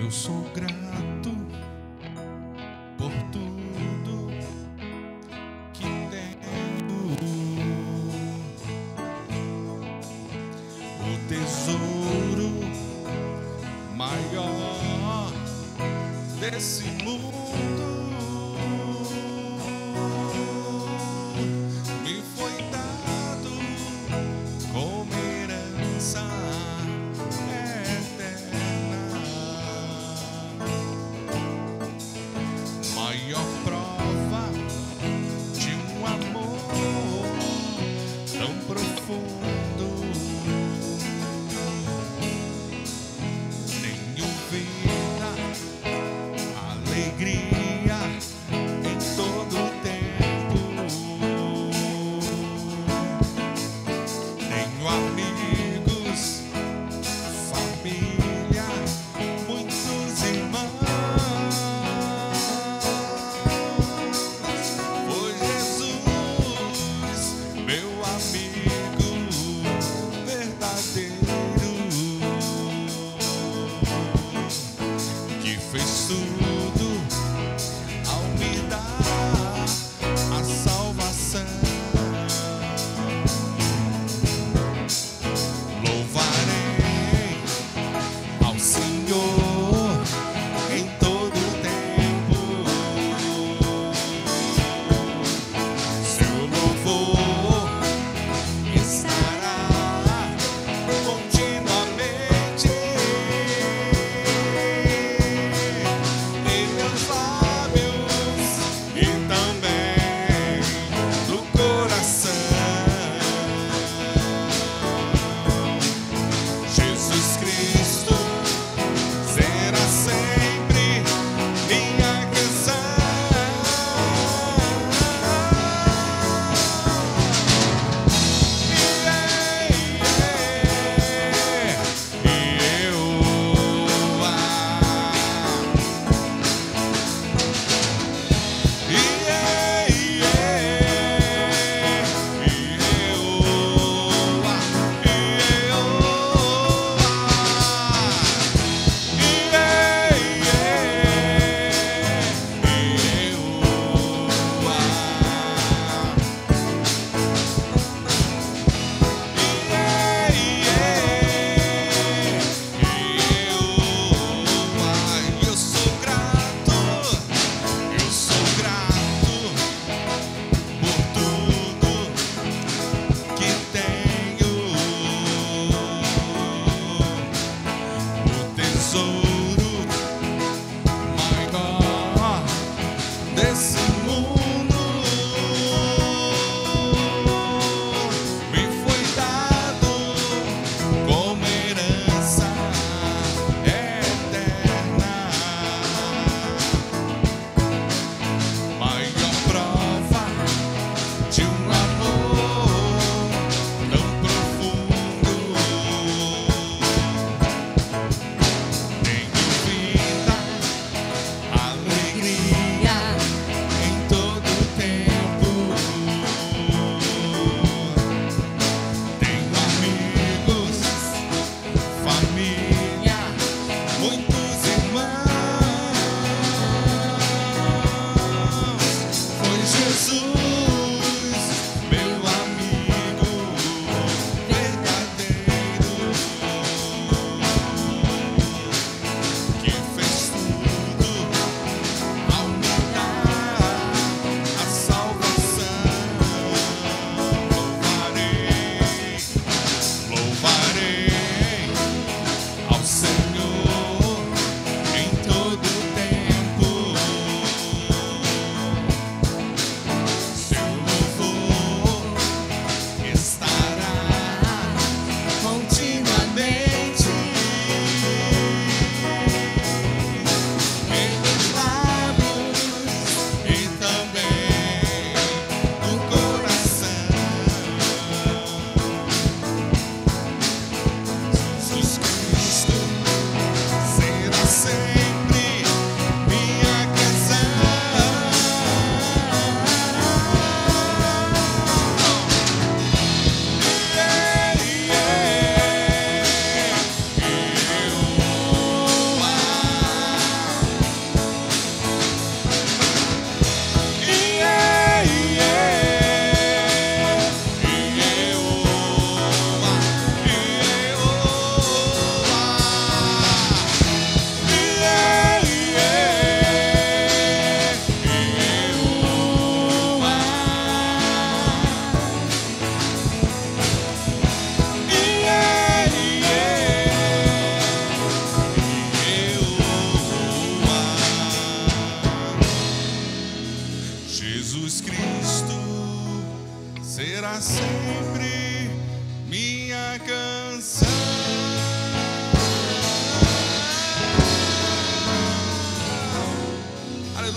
Eu sou grato por tudo que tenho. O tesouro maior desse mundo me foi dado como herança eterna. Maior prova de um amor tão profundo. Tenho vida, alegria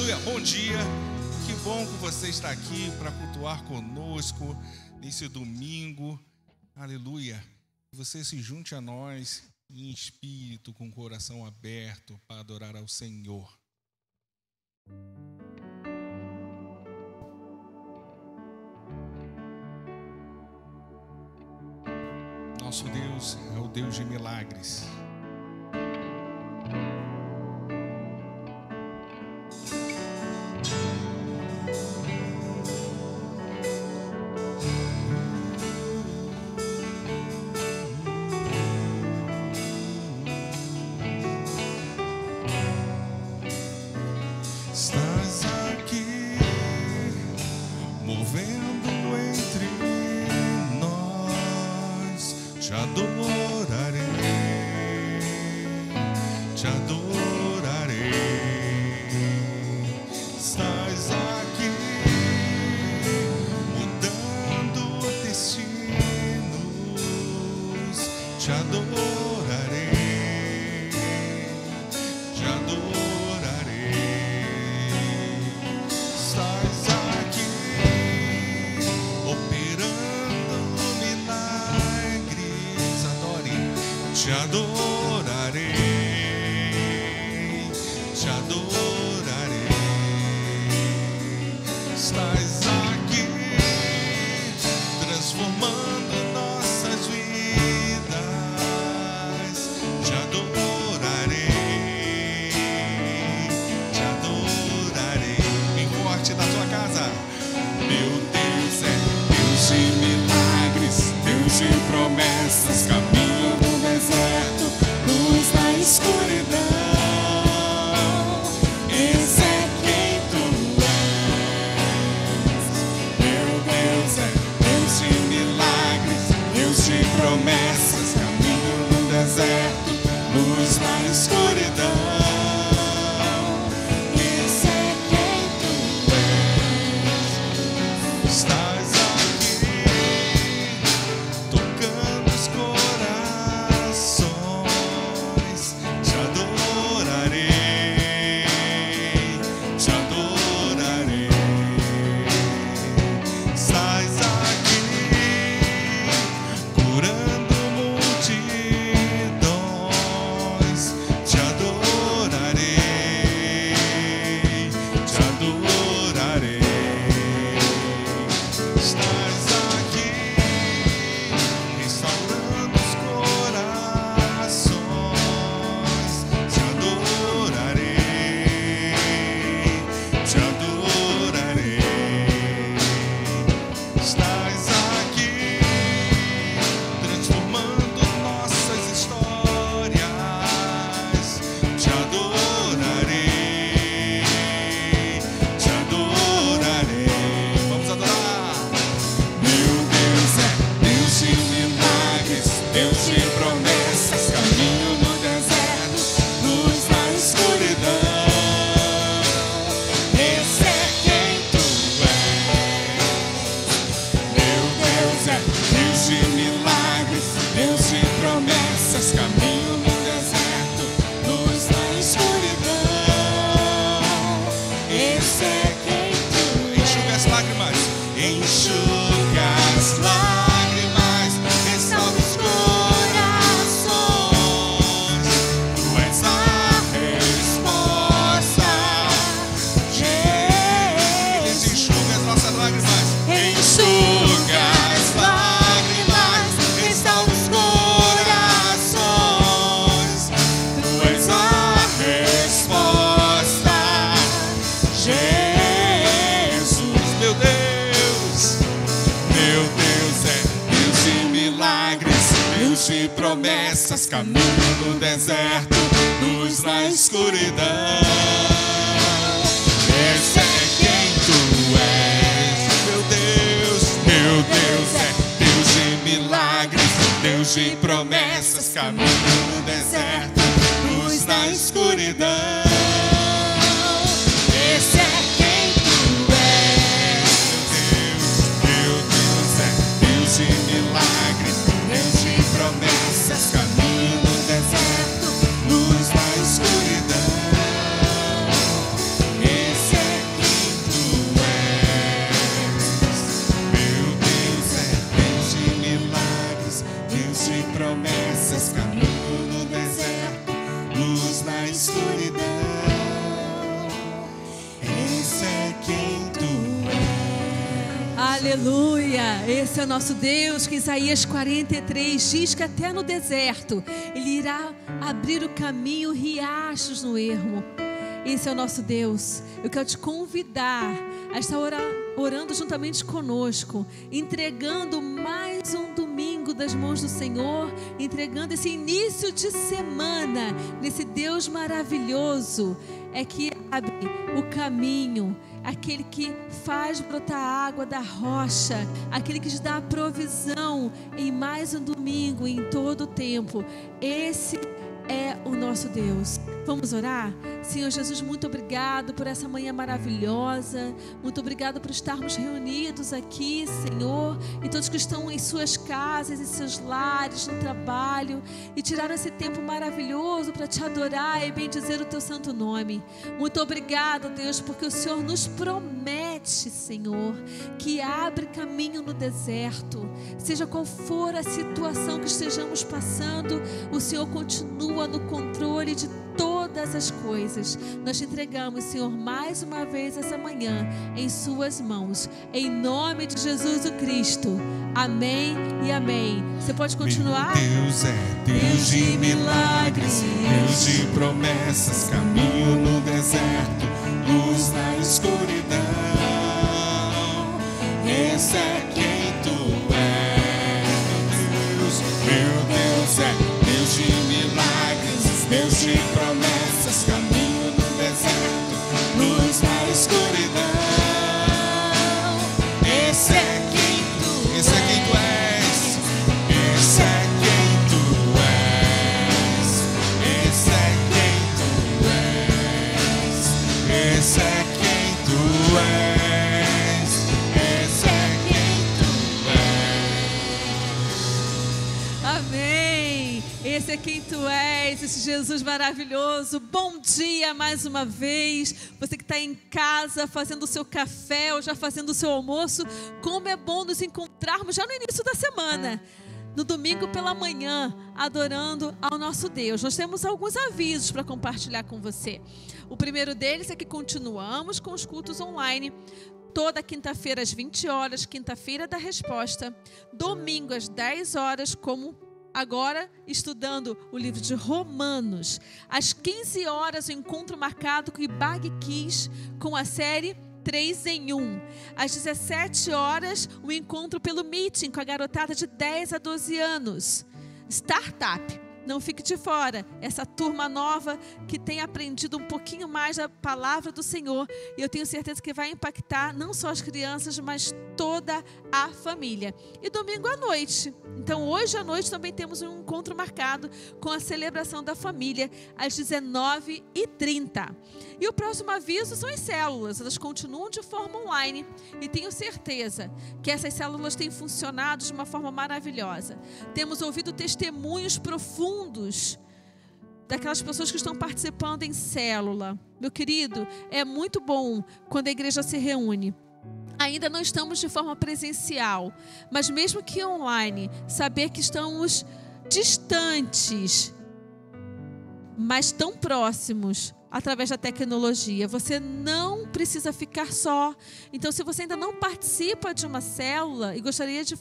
Aleluia, bom dia. Que bom que você está aqui para cultuar conosco nesse domingo. Aleluia. Que você se junte a nós em espírito, com o coração aberto para adorar ao Senhor. Nosso Deus é o Deus de milagres. Estás aqui, movendo entre nós. Te adorarei, te adorarei. Estás aqui, mudando destinos. Te adorarei, te adorarei. Estás aqui, operando milagres. Adore, te adorarei, te adorarei. Estás aqui, transformando nossas vidas. Te adorarei, te adorarei. Bem forte da tua casa. Meu Deus é Deus de milagres, Deus de promessas, caminho no deserto, luz na escuridão. Esse é quem tu és. Meu Deus é Deus de milagres, Deus de promessas, caminho no deserto, luz na escuridão. Esse é quem tu és. Estás aqui, tocando os corações. Te adorarei, te adorarei. Estás aqui, curando multidões. Te adorarei, te adorarei. Estás aqui, restaurando os corações. Te adorarei, te adorarei. Estás aqui, transformando nossas histórias. Te adorarei, te adorarei. Vamos adorar. Meu Deus é Deus de milagres, Deus de promessas, caminho no deserto, luz na escuridão. Esse é quem tu és. Meu Deus é Deus de milagres, Deus de promessas, caminho no deserto, luz na escuridão. Esse é quem tu és. Enxuga as lágrimas, enxuga as lágrimas, restaura os corações. Tu és a resposta. Jesus, enxuga as nossas lágrimas, enxuga as lágrimas, restaura os corações. Tu és a resposta. Jesus, meu Deus é Deus de milagres, Deus de promessas, caminho no deserto, luz na escuridão. Esse é quem tu és. Meu Deus é Deus de milagres, Deus de promessas, caminho no deserto, luz na escuridão. Esse é quem tu és. Meu Deus é Deus de milagres, Deus de promessas, caminho no deserto, luz na escuridão. Esse é Aleluia! Esse é o nosso Deus, que Isaías 43 diz que até no deserto Ele irá abrir o caminho, riachos no ermo. Esse é o nosso Deus. Eu quero te convidar a estar orando juntamente conosco, entregando mais um domingo das mãos do Senhor, entregando esse início de semana nesse Deus maravilhoso, é que abre o caminho, aquele que faz brotar a água da rocha, aquele que te dá a provisão em mais um domingo, em todo o tempo. Esse é o nosso Deus. Vamos orar? Senhor Jesus, muito obrigado por essa manhã maravilhosa. Muito obrigado por estarmos reunidos aqui, Senhor, e todos que estão em suas casas, em seus lares, no trabalho, e tiraram esse tempo maravilhoso para te adorar e bendizer o teu santo nome. Muito obrigado, Deus, porque o Senhor nos promete, Senhor, que abre caminho no deserto. Seja qual for a situação que estejamos passando, o Senhor continua no controle de todas as coisas. Nós te entregamos, Senhor, mais uma vez essa manhã em suas mãos, em nome de Jesus o Cristo. Amém e amém. Você pode continuar? Meu Deus é Deus de milagres, Deus de promessas, caminho no deserto, luz na escuridão. Esse é quem tu és. Meu Deus é Deus de milagres, Deus de promessas, caminho no deserto, luz na escuridão. Esse é quem tu és. Esse é quem tu és. Esse é quem tu és. Esse é quem tu és. Esse é quem tu és. Amém. Esse é quem tu és, esse Jesus maravilhoso. Bom dia mais uma vez. Você que está em casa fazendo o seu café ou já fazendo o seu almoço, como é bom nos encontrarmos já no início da semana, no domingo pela manhã, adorando ao nosso Deus. Nós temos alguns avisos para compartilhar com você. O primeiro deles é que continuamos com os cultos online. Toda quinta-feira às 20 horas, quinta-feira da resposta. Domingo às 10 horas, como agora estudando o livro de Romanos. Às 15 horas, o encontro marcado com o Ibag Kids com a série 3 em 1. Às 17 horas, o encontro pelo Meeting com a garotada de 10 a 12 anos. Startup. Não fique de fora, essa turma nova que tem aprendido um pouquinho mais da palavra do Senhor, e eu tenho certeza que vai impactar não só as crianças, mas toda a família. E domingo à noite, então hoje à noite também temos um encontro marcado com a celebração da família, às 19h30. E o próximo aviso são as células, elas continuam de forma online, e tenho certeza que essas células têm funcionado de uma forma maravilhosa. Temos ouvido testemunhos profundos daquelas pessoas que estão participando em célula. Meu querido, é muito bom quando a igreja se reúne. Ainda não estamos de forma presencial, mas mesmo que online, saber que estamos distantes, mas tão próximos através da tecnologia. Você não precisa ficar só. Então, se você ainda não participa de uma célula e gostaria de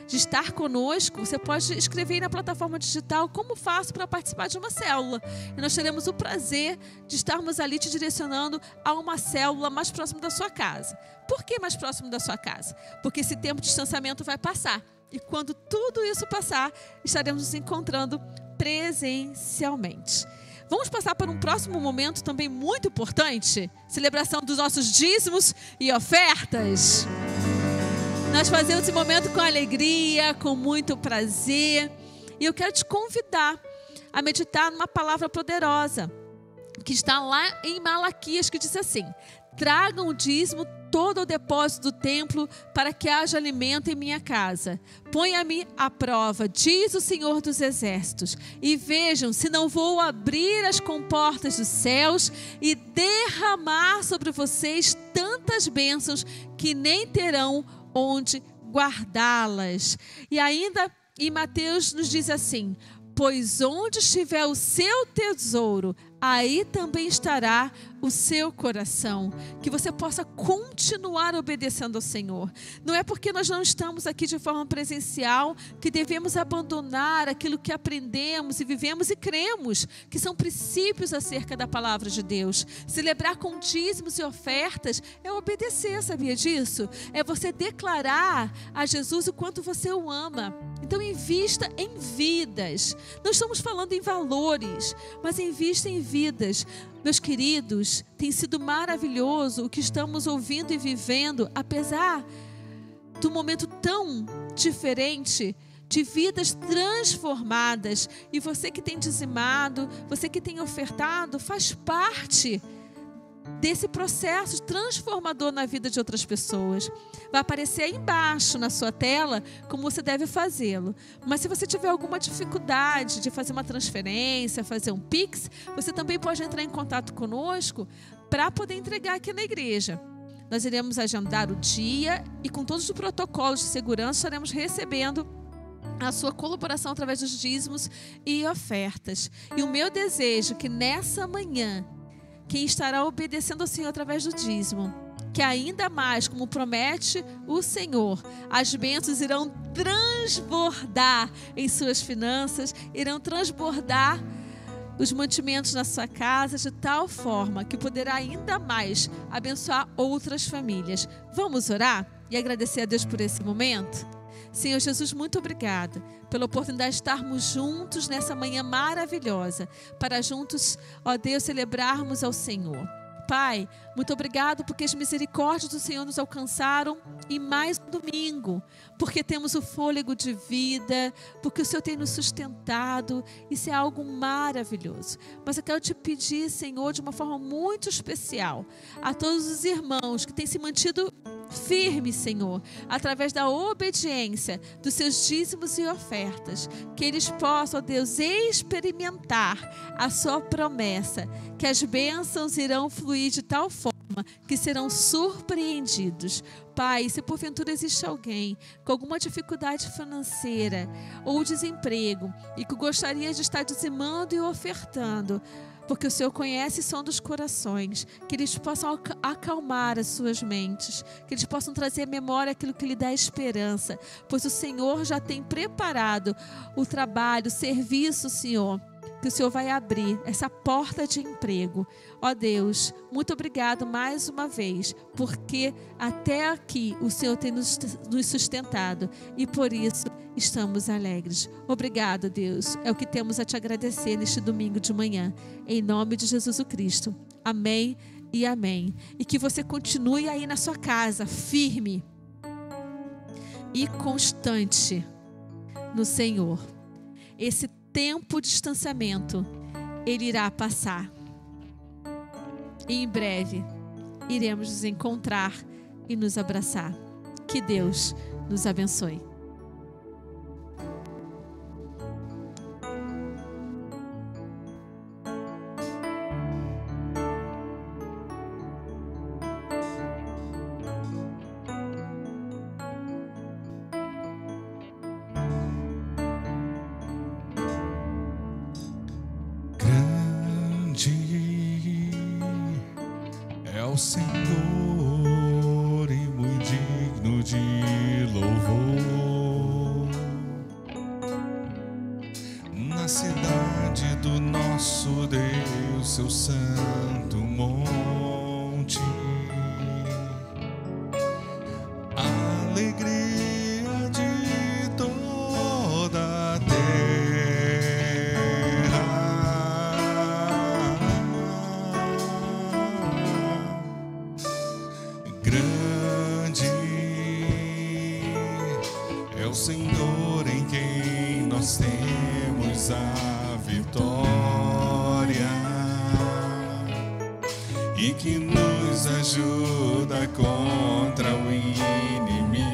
estar conosco, você pode escrever aí na plataforma digital como faço para participar de uma célula. E nós teremos o prazer de estarmos ali te direcionando a uma célula mais próximo da sua casa. Por que mais próximo da sua casa? Porque esse tempo de distanciamento vai passar. E quando tudo isso passar, estaremos nos encontrando presencialmente. Vamos passar para um próximo momento também muito importante, celebração dos nossos dízimos e ofertas. Nós fazemos esse momento com alegria, com muito prazer, e eu quero te convidar a meditar numa palavra poderosa, que está lá em Malaquias, que diz assim: tragam o dízimo todo o depósito do templo, para que haja alimento em minha casa. Ponha-me à prova, diz o Senhor dos Exércitos, e vejam se não vou abrir as comportas dos céus e derramar sobre vocês tantas bênçãos que nem terão onde guardá-las. E ainda em Mateus nos diz assim: Pois onde estiver o seu tesouro, aí também estará o seu coração. Que você possa continuar obedecendo ao Senhor. Não é porque nós não estamos aqui de forma presencial que devemos abandonar aquilo que aprendemos e vivemos e cremos, que são princípios acerca da palavra de Deus. Celebrar com dízimos e ofertas é obedecer, sabia disso? É você declarar a Jesus o quanto você o ama. Então invista em vidas. Não estamos falando em valores, mas invista em vidas. Meus queridos, tem sido maravilhoso o que estamos ouvindo e vivendo, apesar do momento tão diferente, de vidas transformadas. E você que tem dizimado, você que tem ofertado, faz parte desse processo transformador na vida de outras pessoas. Vai aparecer aí embaixo na sua tela como você deve fazê-lo. Mas se você tiver alguma dificuldade de fazer uma transferência, fazer um Pix, você também pode entrar em contato conosco para poder entregar aqui na igreja. Nós iremos agendar o dia e com todos os protocolos de segurança estaremos recebendo a sua colaboração através dos dízimos e ofertas. E o meu desejo é que nessa manhã, quem estará obedecendo ao Senhor através do dízimo, que ainda mais, como promete o Senhor, as bênçãos irão transbordar em suas finanças, irão transbordar os mantimentos na sua casa de tal forma que poderá ainda mais abençoar outras famílias. Vamos orar e agradecer a Deus por esse momento? Senhor Jesus, muito obrigada pela oportunidade de estarmos juntos nessa manhã maravilhosa, para juntos, ó Deus, celebrarmos ao Senhor. Pai, muito obrigado porque as misericórdias do Senhor nos alcançaram em mais um domingo, porque temos o fôlego de vida, porque o Senhor tem nos sustentado. Isso é algo maravilhoso. Mas eu quero te pedir, Senhor, de uma forma muito especial, a todos os irmãos que têm se mantido firmes, Senhor, através da obediência dos seus dízimos e ofertas, que eles possam, ó Deus, experimentar a sua promessa, que as bênçãos irão fluir de tal forma que serão surpreendidos. Pai, se porventura existe alguém com alguma dificuldade financeira ou desemprego e que gostaria de estar dizimando e ofertando, porque o Senhor conhece o som dos corações, que eles possam acalmar as suas mentes, que eles possam trazer à memória aquilo que lhe dá esperança, pois o Senhor já tem preparado o trabalho, o serviço, Senhor, que o Senhor vai abrir essa porta de emprego. Ó Deus, muito obrigado mais uma vez, porque até aqui o Senhor tem nos sustentado e por isso estamos alegres. Obrigado, Deus. É o que temos a te agradecer neste domingo de manhã. Em nome de Jesus Cristo. Amém e amém. E que você continue aí na sua casa, firme e constante no Senhor. Esse tempo de distanciamento, ele irá passar. E em breve, iremos nos encontrar e nos abraçar. Que Deus nos abençoe. É o Senhor e muito digno de louvor. Na cidade do nosso Deus, seu santo monte, a alegria de toda a grande é o Senhor em quem nós temos a vitória e que nos ajuda contra o inimigo.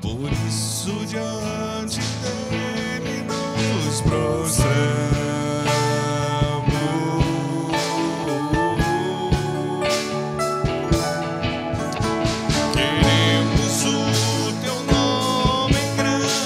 Por isso diante dele nos prostramos. Queremos o teu nome grande.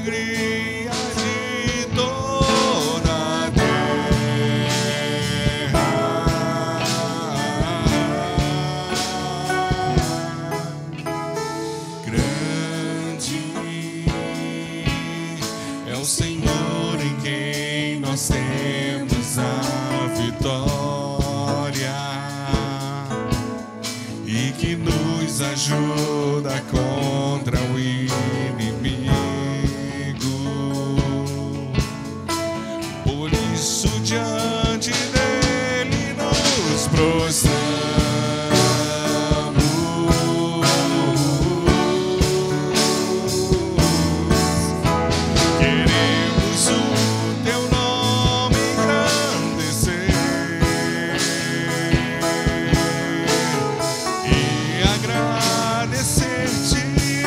alegria de toda a terra. Grande é o Senhor em quem nós temos a vitória e que nos ajuda contra o inimigo. Por isso diante dele nos prostramos. Queremos o teu nome engrandecer e agradecer-te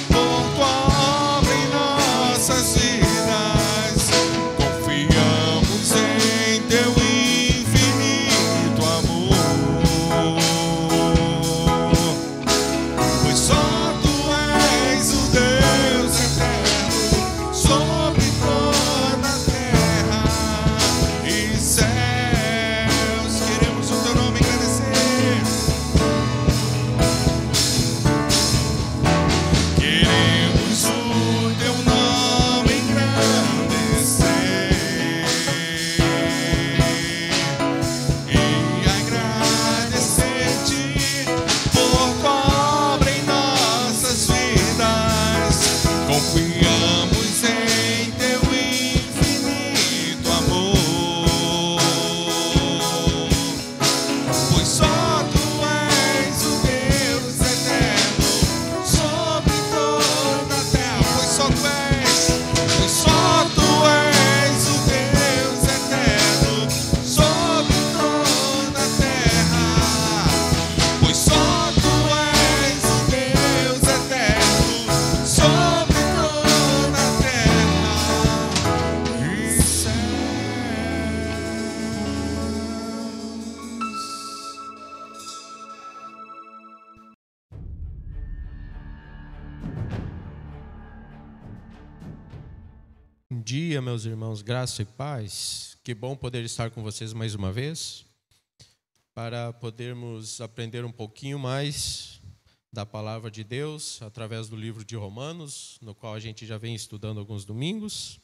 por tua obra em nossas vidas. Confiamos em teu infinito amor, pois só tu és o Deus eterno sobre toda a terra e céus. Queremos o teu nome engrandecer. Queremos o teu nome engrandecer e agradecer-te por tua obra em nossas vidas. Confiamos em teu infinito amor, pois só tu és o Deus eterno sobre toda a terra. Pois só tu és o Deus eterno sobre toda a terra. Pois só tu és o Deus eterno sobre toda a terra e céus. Bom dia, meus irmãos, graça e paz. Que bom poder estar com vocês mais uma vez, para podermos aprender um pouquinho mais da palavra de Deus, através do livro de Romanos, no qual a gente já vem estudando alguns domingos.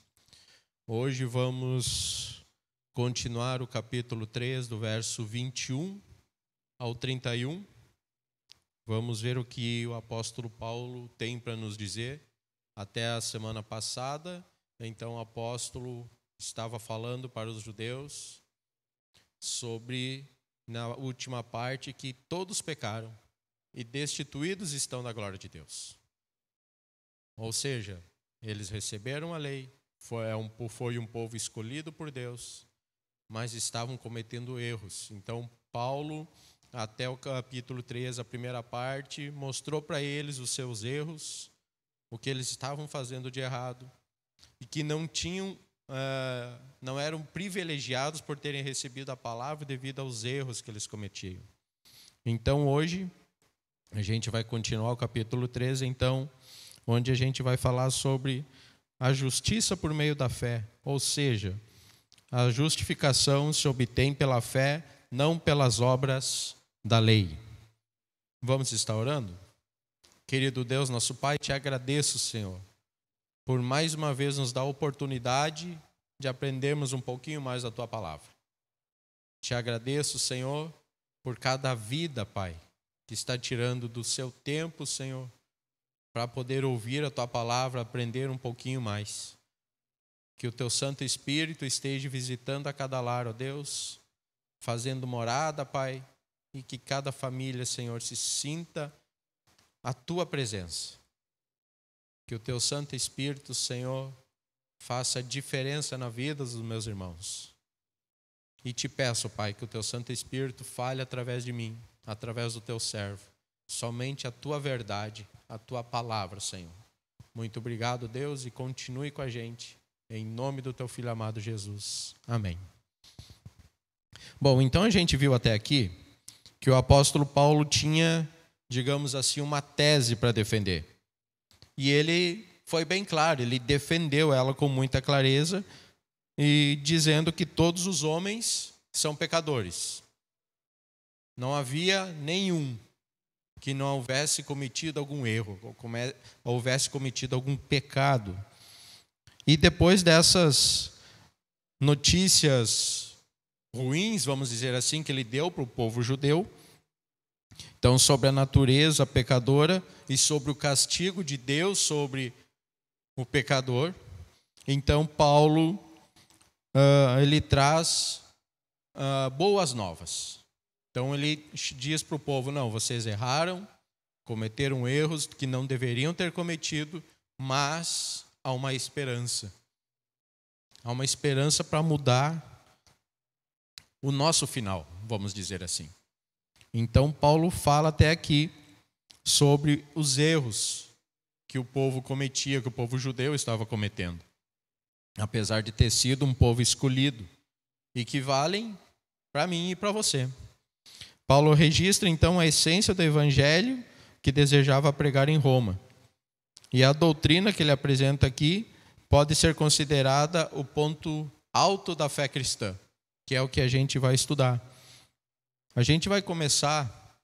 Hoje vamos continuar o capítulo 3, do verso 21 ao 31. Vamos ver o que o apóstolo Paulo tem para nos dizer. Até a semana passada, então o apóstolo estava falando para os judeus sobre, na última parte, que todos pecaram e destituídos estão da glória de Deus. Ou seja, eles receberam a lei, foi um povo escolhido por Deus, mas estavam cometendo erros. Então Paulo, até o capítulo 3, a primeira parte, mostrou para eles os seus erros, o que eles estavam fazendo de errado, e que não eram privilegiados por terem recebido a palavra devido aos erros que eles cometiam. Então hoje a gente vai continuar o capítulo 13, então, onde a gente vai falar sobre a justiça por meio da fé, ou seja, a justificação se obtém pela fé, não pelas obras da lei. Vamos estar orando? Querido Deus, nosso Pai, te agradeço, Senhor, por mais uma vez nos dar a oportunidade de aprendermos um pouquinho mais da Tua palavra. Te agradeço, Senhor, por cada vida, Pai, que está tirando do seu tempo, Senhor, para poder ouvir a Tua palavra, aprender um pouquinho mais. Que o Teu Santo Espírito esteja visitando a cada lar, ó Deus, fazendo morada, Pai, e que cada família, Senhor, se sinta a Tua presença. Que o Teu Santo Espírito, Senhor, faça diferença na vida dos meus irmãos. E te peço, Pai, que o Teu Santo Espírito fale através de mim, através do Teu servo. Somente a Tua verdade, a Tua palavra, Senhor. Muito obrigado, Deus, e continue com a gente. Em nome do Teu Filho amado Jesus. Amém. Bom, então a gente viu até aqui que o apóstolo Paulo tinha, digamos assim, uma tese para defender. E ele foi bem claro, ele defendeu ela com muita clareza, e dizendo que todos os homens são pecadores. Não havia nenhum que não houvesse cometido algum erro, ou houvesse cometido algum pecado. E depois dessas notícias ruins, vamos dizer assim, que ele deu para o povo judeu, então sobre a natureza pecadora e sobre o castigo de Deus sobre o pecador, então Paulo ele traz boas novas. Então ele diz para o povo: não, vocês erraram, cometeram erros que não deveriam ter cometido, mas há uma esperança. Há uma esperança para mudar o nosso final, vamos dizer assim. Então Paulo fala até aqui sobre os erros que o povo cometia, que o povo judeu estava cometendo, apesar de ter sido um povo escolhido, e que valem para mim e para você. Paulo registra então a essência do evangelho que desejava pregar em Roma. E a doutrina que ele apresenta aqui pode ser considerada o ponto alto da fé cristã, que é o que a gente vai estudar. A gente vai começar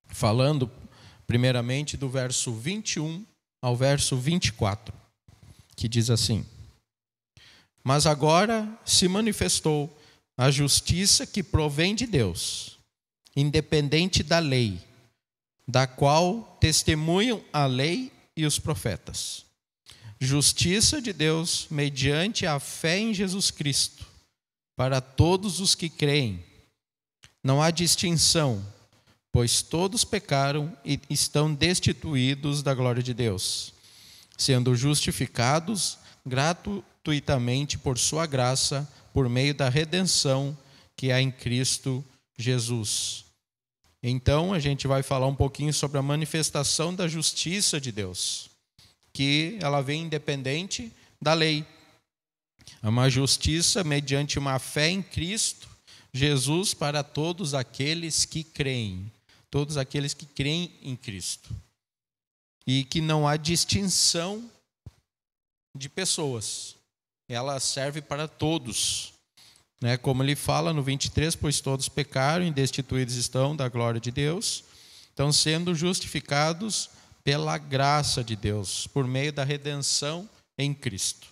falando primeiramente do verso 21 ao verso 24, que diz assim: mas agora se manifestou a justiça que provém de Deus, independente da lei, da qual testemunham a lei e os profetas. Justiça de Deus mediante a fé em Jesus Cristo, para todos os que creem. Não há distinção, pois todos pecaram e estão destituídos da glória de Deus, sendo justificados gratuitamente por sua graça, por meio da redenção que há em Cristo Jesus. Então, a gente vai falar um pouquinho sobre a manifestação da justiça de Deus, que ela vem independente da lei. É uma justiça mediante uma fé em Cristo Jesus para todos aqueles que creem. Todos aqueles que creem em Cristo. E que não há distinção de pessoas. Ela serve para todos. Como ele fala no 23, pois todos pecaram e destituídos estão da glória de Deus, estão sendo justificados pela graça de Deus, por meio da redenção em Cristo.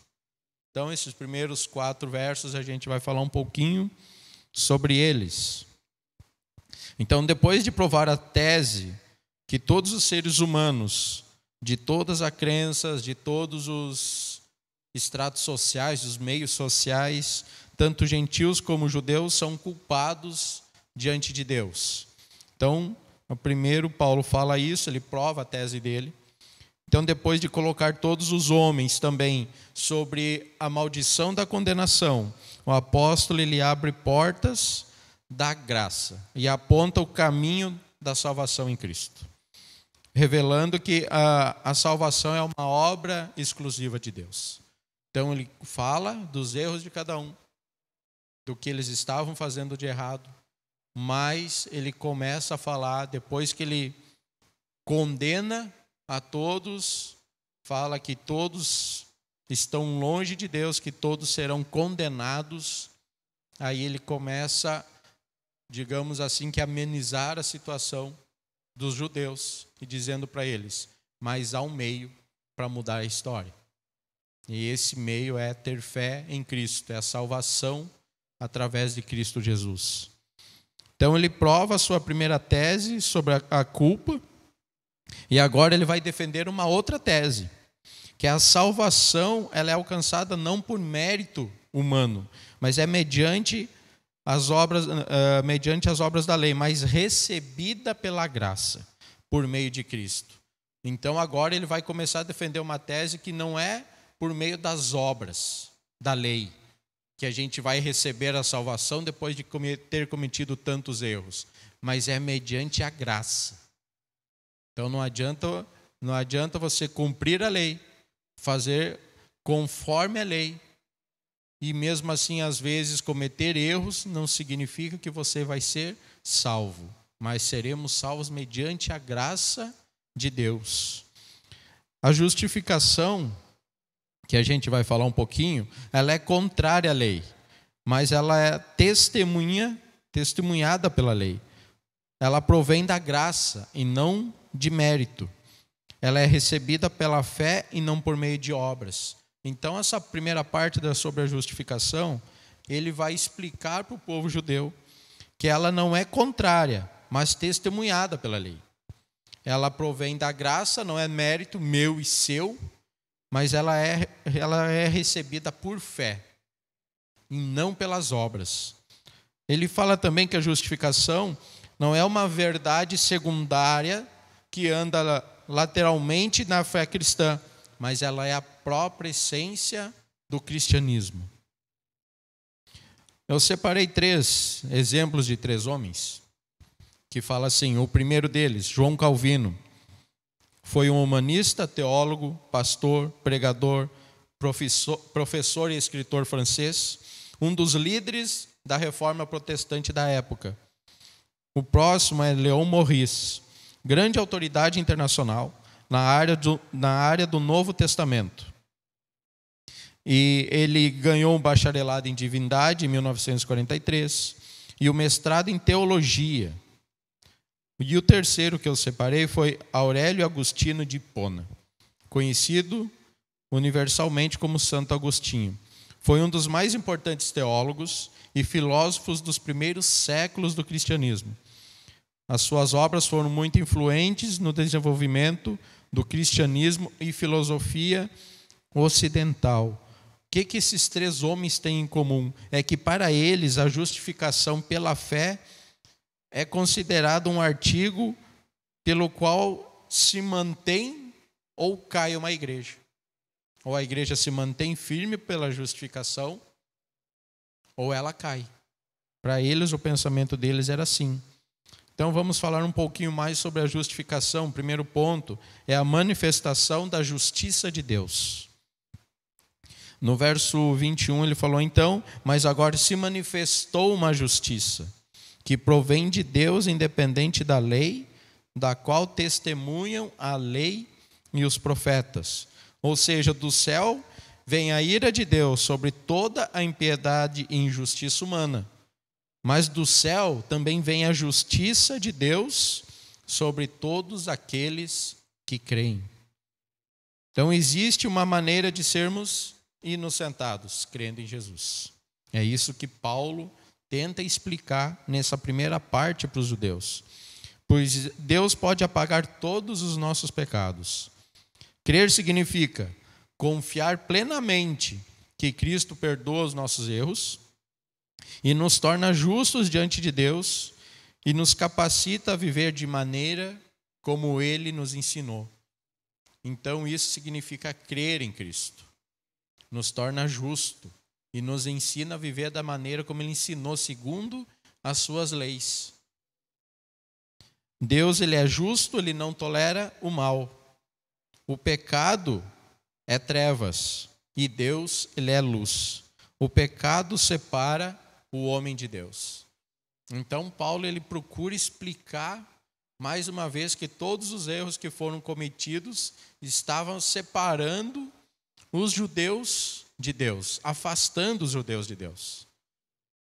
Então, esses primeiros 4 versos a gente vai falar um pouquinho sobre eles. Então, depois de provar a tese que todos os seres humanos, de todas as crenças, de todos os estratos sociais, dos meios sociais, tanto gentios como judeus, são culpados diante de Deus. Então, primeiro Paulo fala isso, ele prova a tese dele. Então, depois de colocar todos os homens também sobre a maldição da condenação, o apóstolo ele abre portas da graça e aponta o caminho da salvação em Cristo, revelando que a salvação é uma obra exclusiva de Deus. Então, ele fala dos erros de cada um, do que eles estavam fazendo de errado, mas ele começa a falar, depois que ele condena a todos, fala que todos estão longe de Deus, que todos serão condenados. Aí ele começa, digamos assim, que amenizar a situação dos judeus e dizendo para eles: mas há um meio para mudar a história. E esse meio é ter fé em Cristo, é a salvação através de Cristo Jesus. Então ele prova a sua primeira tese sobre a culpa, e agora ele vai defender uma outra tese, que a salvação ela é alcançada não por mérito humano, mas é mediante as obras da lei, mas recebida pela graça, por meio de Cristo. Então agora ele vai começar a defender uma tese que não é por meio das obras da lei, que a gente vai receber a salvação depois de ter cometido tantos erros, mas é mediante a graça. Então não adianta você cumprir a lei, fazer conforme a lei, e mesmo assim às vezes cometer erros não significa que você vai ser salvo, mas seremos salvos mediante a graça de Deus. A justificação que a gente vai falar um pouquinho, ela é contrária à lei, mas ela é testemunhada pela lei. Ela provém da graça e não de mérito. Ela é recebida pela fé e não por meio de obras. Então, essa primeira parte sobre a justificação, ele vai explicar para o povo judeu que ela não é contrária, mas testemunhada pela lei. Ela provém da graça, não é mérito meu e seu, mas ela é recebida por fé e não pelas obras. Ele fala também que a justificação não é uma verdade secundária que anda lateralmente na fé cristã, mas ela é a própria essência do cristianismo. Eu separei 3 exemplos de 3 homens que fala assim. O primeiro deles, João Calvino, foi um humanista, teólogo, pastor, pregador, professor e escritor francês, um dos líderes da reforma protestante da época. O próximo é Leon Morris, grande autoridade internacional na área do Novo Testamento. E ele ganhou um bacharelado em divindade em 1943 e o mestrado em teologia. E o terceiro que eu separei foi Aurélio Agostinho de Hipona, conhecido universalmente como Santo Agostinho. Foi um dos mais importantes teólogos e filósofos dos primeiros séculos do cristianismo. As suas obras foram muito influentes no desenvolvimento do cristianismo e filosofia ocidental. O que esses 3 homens têm em comum? É que para eles a justificação pela fé é considerado um artigo pelo qual se mantém ou cai uma igreja. Ou a igreja se mantém firme pela justificação, ou ela cai. Para eles, o pensamento deles era assim. Então vamos falar um pouquinho mais sobre a justificação. O primeiro ponto é a manifestação da justiça de Deus. No verso 21 ele falou então, mas agora se manifestou uma justiça que provém de Deus independente da lei, da qual testemunham a lei e os profetas. Ou seja, do céu vem a ira de Deus sobre toda a impiedade e injustiça humana. Mas do céu também vem a justiça de Deus sobre todos aqueles que creem. Então existe uma maneira de sermos inocentados, crendo em Jesus. É isso que Paulo tenta explicar nessa primeira parte para os judeus. Pois Deus pode apagar todos os nossos pecados. Crer significa confiar plenamente que Cristo perdoa os nossos erros e nos torna justos diante de Deus e nos capacita a viver de maneira como Ele nos ensinou. Então isso significa crer em Cristo. Nos torna justo e nos ensina a viver da maneira como Ele ensinou, segundo as suas leis. Deus, Ele é justo, Ele não tolera o mal. O pecado é trevas e Deus, Ele é luz. O pecado separa o homem de Deus. Então Paulo, ele procura explicar mais uma vez que todos os erros que foram cometidos estavam separando os judeus de Deus, afastando os judeus de Deus.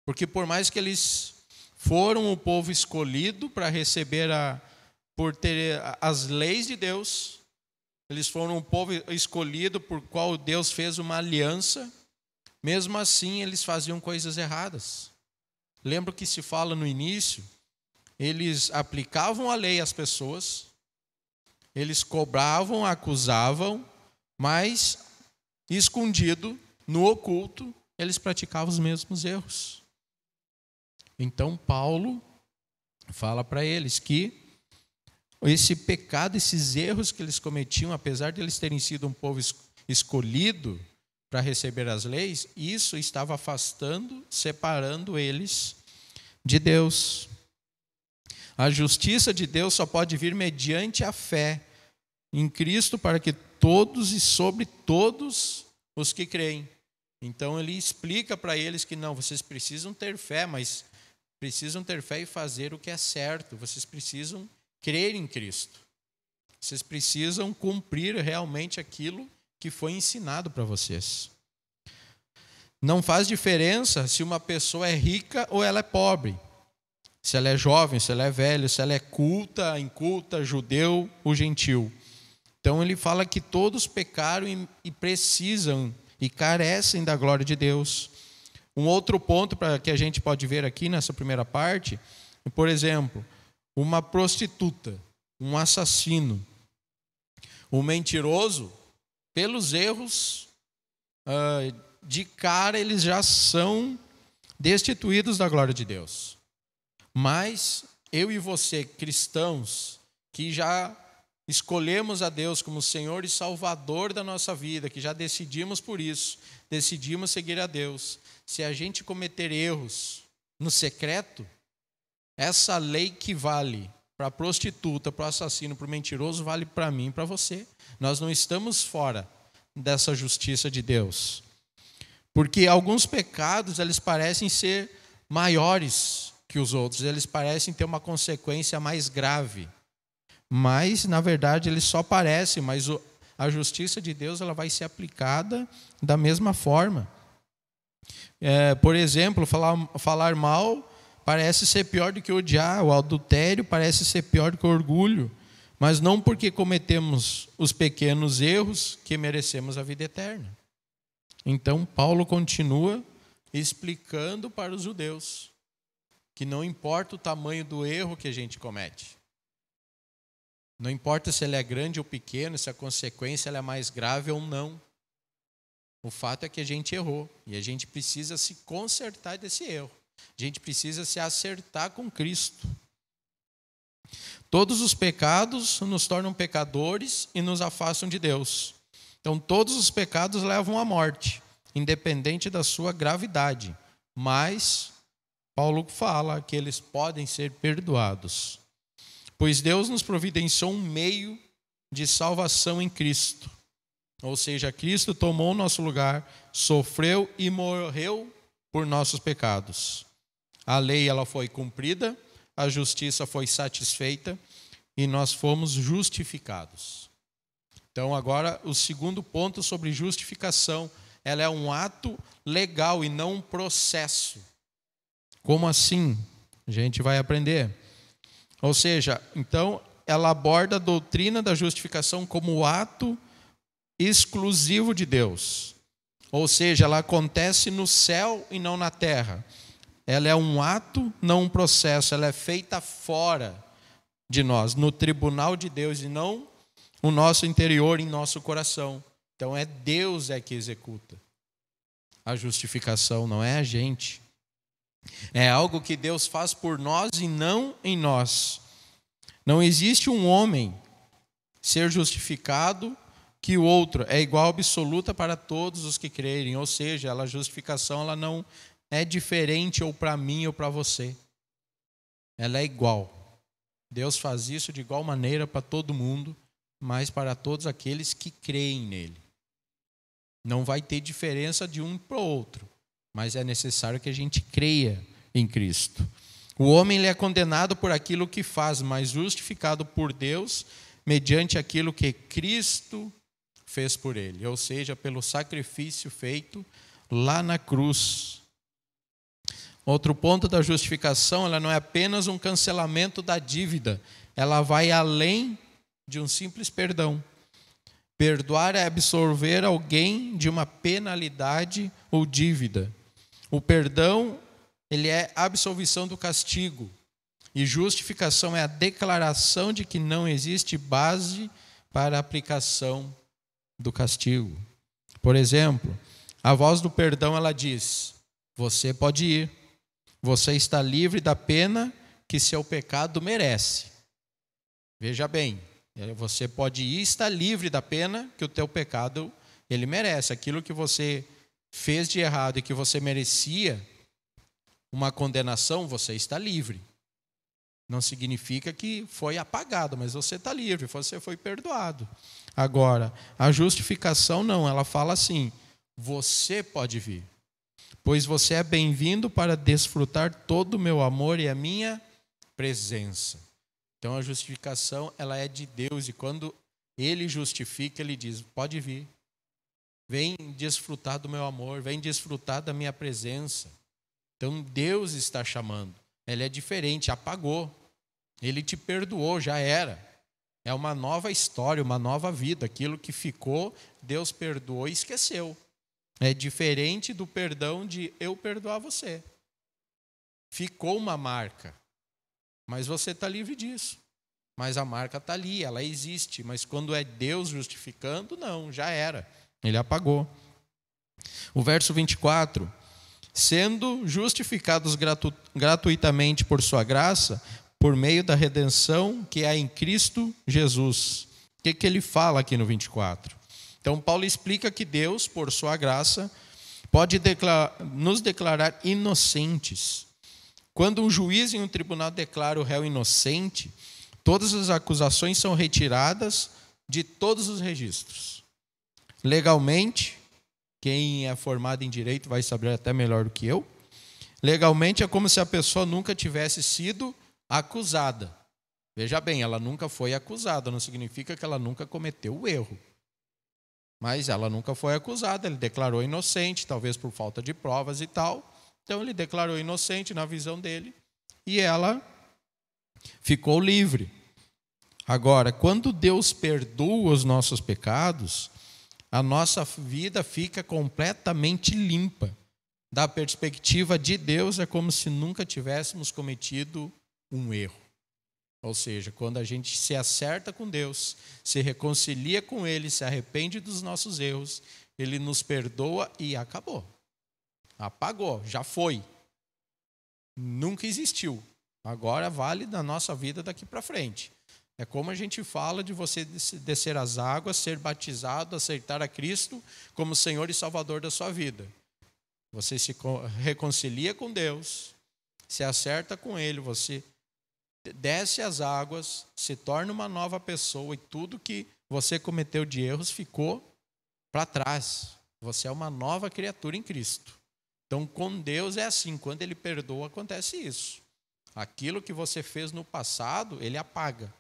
Porque por mais que eles foram o povo escolhido para receber por ter as leis de Deus, eles foram o povo escolhido por qual Deus fez uma aliança, mesmo assim eles faziam coisas erradas. Lembra que se fala no início, eles aplicavam a lei às pessoas, eles cobravam, acusavam, mas escondido, no oculto, eles praticavam os mesmos erros. Então Paulo fala para eles que esse pecado, esses erros que eles cometiam, apesar de eles terem sido um povo escolhido para receber as leis, isso estava afastando, separando eles de Deus. A justiça de Deus só pode vir mediante a fé em Cristo para que todos e sobre todos os que creem. Então ele explica para eles que não, vocês precisam ter fé, mas precisam ter fé e fazer o que é certo. Vocês precisam crer em Cristo. Vocês precisam cumprir realmente aquilo que foi ensinado para vocês. Não faz diferença se uma pessoa é rica ou ela é pobre. Se ela é jovem, se ela é velha, se ela é culta, inculta, judeu ou gentil. Então ele fala que todos pecaram e precisam e carecem da glória de Deus. Um outro ponto que a gente pode ver aqui nessa primeira parte, por exemplo, uma prostituta, um assassino, um mentiroso, pelos erros, de cara eles já são destituídos da glória de Deus. Mas eu e você, cristãos, que já escolhemos a Deus como Senhor e Salvador da nossa vida, que já decidimos por isso, decidimos seguir a Deus, se a gente cometer erros no secreto, essa lei que vale para a prostituta, para o assassino, para o mentiroso, vale para mim e para você. Nós não estamos fora dessa justiça de Deus. Porque alguns pecados, eles parecem ser maiores que os outros, eles parecem ter uma consequência mais grave. Mas, na verdade, eles só parecem, mas a justiça de Deus ela vai ser aplicada da mesma forma. Por exemplo, falar mal parece ser pior do que odiar, o adultério parece ser pior do que o orgulho, mas não porque cometemos os pequenos erros que merecemos a vida eterna. Então, Paulo continua explicando para os judeus que não importa o tamanho do erro que a gente comete. Não importa se ele é grande ou pequeno, se a consequência ela é mais grave ou não. O fato é que a gente errou e a gente precisa se consertar desse erro. A gente precisa se acertar com Cristo. Todos os pecados nos tornam pecadores e nos afastam de Deus. Então, todos os pecados levam à morte, independente da sua gravidade. Mas, Paulo fala que eles podem ser perdoados. Pois Deus nos providenciou um meio de salvação em Cristo. Ou seja, Cristo tomou o nosso lugar, sofreu e morreu por nossos pecados. A lei ela foi cumprida, a justiça foi satisfeita e nós fomos justificados. Então agora o segundo ponto sobre justificação, ela é um ato legal e não um processo. Como assim? A gente vai aprender. Ou seja, então ela aborda a doutrina da justificação como o ato exclusivo de Deus. Ou seja, ela acontece no céu e não na terra. Ela é um ato, não um processo. Ela é feita fora de nós, no tribunal de Deus e não no nosso interior, em nosso coração. Então é Deus que executa a justificação, não é a gente. É algo que Deus faz por nós e não em nós. Não existe um homem ser justificado que o outro é igual absoluta para todos os que crerem. Ou seja, a justificação ela não é diferente ou para mim ou para você. Ela é igual. Deus faz isso de igual maneira para todo mundo, mas para todos aqueles que creem nele. Não vai ter diferença de um para o outro, mas é necessário que a gente creia em Cristo. O homem ele é condenado por aquilo que faz, mas justificado por Deus mediante aquilo que Cristo fez por ele, ou seja, pelo sacrifício feito lá na cruz. Outro ponto da justificação, ela não é apenas um cancelamento da dívida, ela vai além de um simples perdão. Perdoar é absolver alguém de uma penalidade ou dívida. O perdão, ele é a absolvição do castigo. E justificação é a declaração de que não existe base para a aplicação do castigo. Por exemplo, a voz do perdão, ela diz: você pode ir. Você está livre da pena que seu pecado merece. Veja bem, você pode ir e está livre da pena que o teu pecado ele merece. Aquilo que você fez de errado e que você merecia uma condenação, você está livre. Não significa que foi apagado, mas você está livre, você foi perdoado. Agora, a justificação não, ela fala assim: você pode vir, pois você é bem-vindo para desfrutar todo o meu amor e a minha presença. Então a justificação ela é de Deus e quando Ele justifica, Ele diz: pode vir, vem desfrutar do meu amor, vem desfrutar da minha presença. Então Deus está chamando. Ele é diferente, apagou. Ele te perdoou, já era. É uma nova história, uma nova vida. Aquilo que ficou, Deus perdoou e esqueceu. É diferente do perdão de eu perdoar você. Ficou uma marca, mas você está livre disso. Mas a marca está ali, ela existe. Mas quando é Deus justificando, não, já era. Ele apagou. O verso 24. Sendo justificados gratuitamente por sua graça, por meio da redenção que há em Cristo Jesus. O que ele fala aqui no 24? Então, Paulo explica que Deus, por sua graça, pode nos declarar inocentes. Quando um juiz em um tribunal declara o réu inocente, todas as acusações são retiradas de todos os registros. Legalmente, quem é formado em direito vai saber até melhor do que eu, legalmente é como se a pessoa nunca tivesse sido acusada. Veja bem, ela nunca foi acusada, não significa que ela nunca cometeu o erro. Mas ela nunca foi acusada, ele declarou inocente, talvez por falta de provas e tal. Então ele declarou inocente na visão dele e ela ficou livre. Agora, quando Deus perdoa os nossos pecados, a nossa vida fica completamente limpa. Da perspectiva de Deus, é como se nunca tivéssemos cometido um erro. Ou seja, quando a gente se acerta com Deus, se reconcilia com Ele, se arrepende dos nossos erros, Ele nos perdoa e acabou. Apagou, já foi. Nunca existiu. Agora vale na nossa vida daqui para frente. É como a gente fala de você descer as águas, ser batizado, aceitar a Cristo como Senhor e Salvador da sua vida. Você se reconcilia com Deus, se acerta com Ele, você desce as águas, se torna uma nova pessoa e tudo que você cometeu de erros ficou para trás. Você é uma nova criatura em Cristo. Então, com Deus é assim, quando Ele perdoa, acontece isso. Aquilo que você fez no passado, Ele apaga.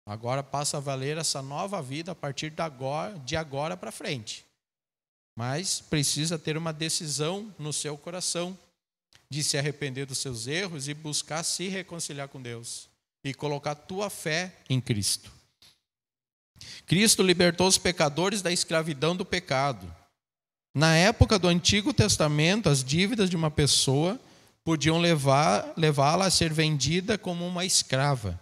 Agora passa a valer essa nova vida a partir de agora para frente. Mas precisa ter uma decisão no seu coração de se arrepender dos seus erros e buscar se reconciliar com Deus e colocar tua fé em Cristo. Cristo libertou os pecadores da escravidão do pecado. Na época do Antigo Testamento, as dívidas de uma pessoa podiam levá-la a ser vendida como uma escrava.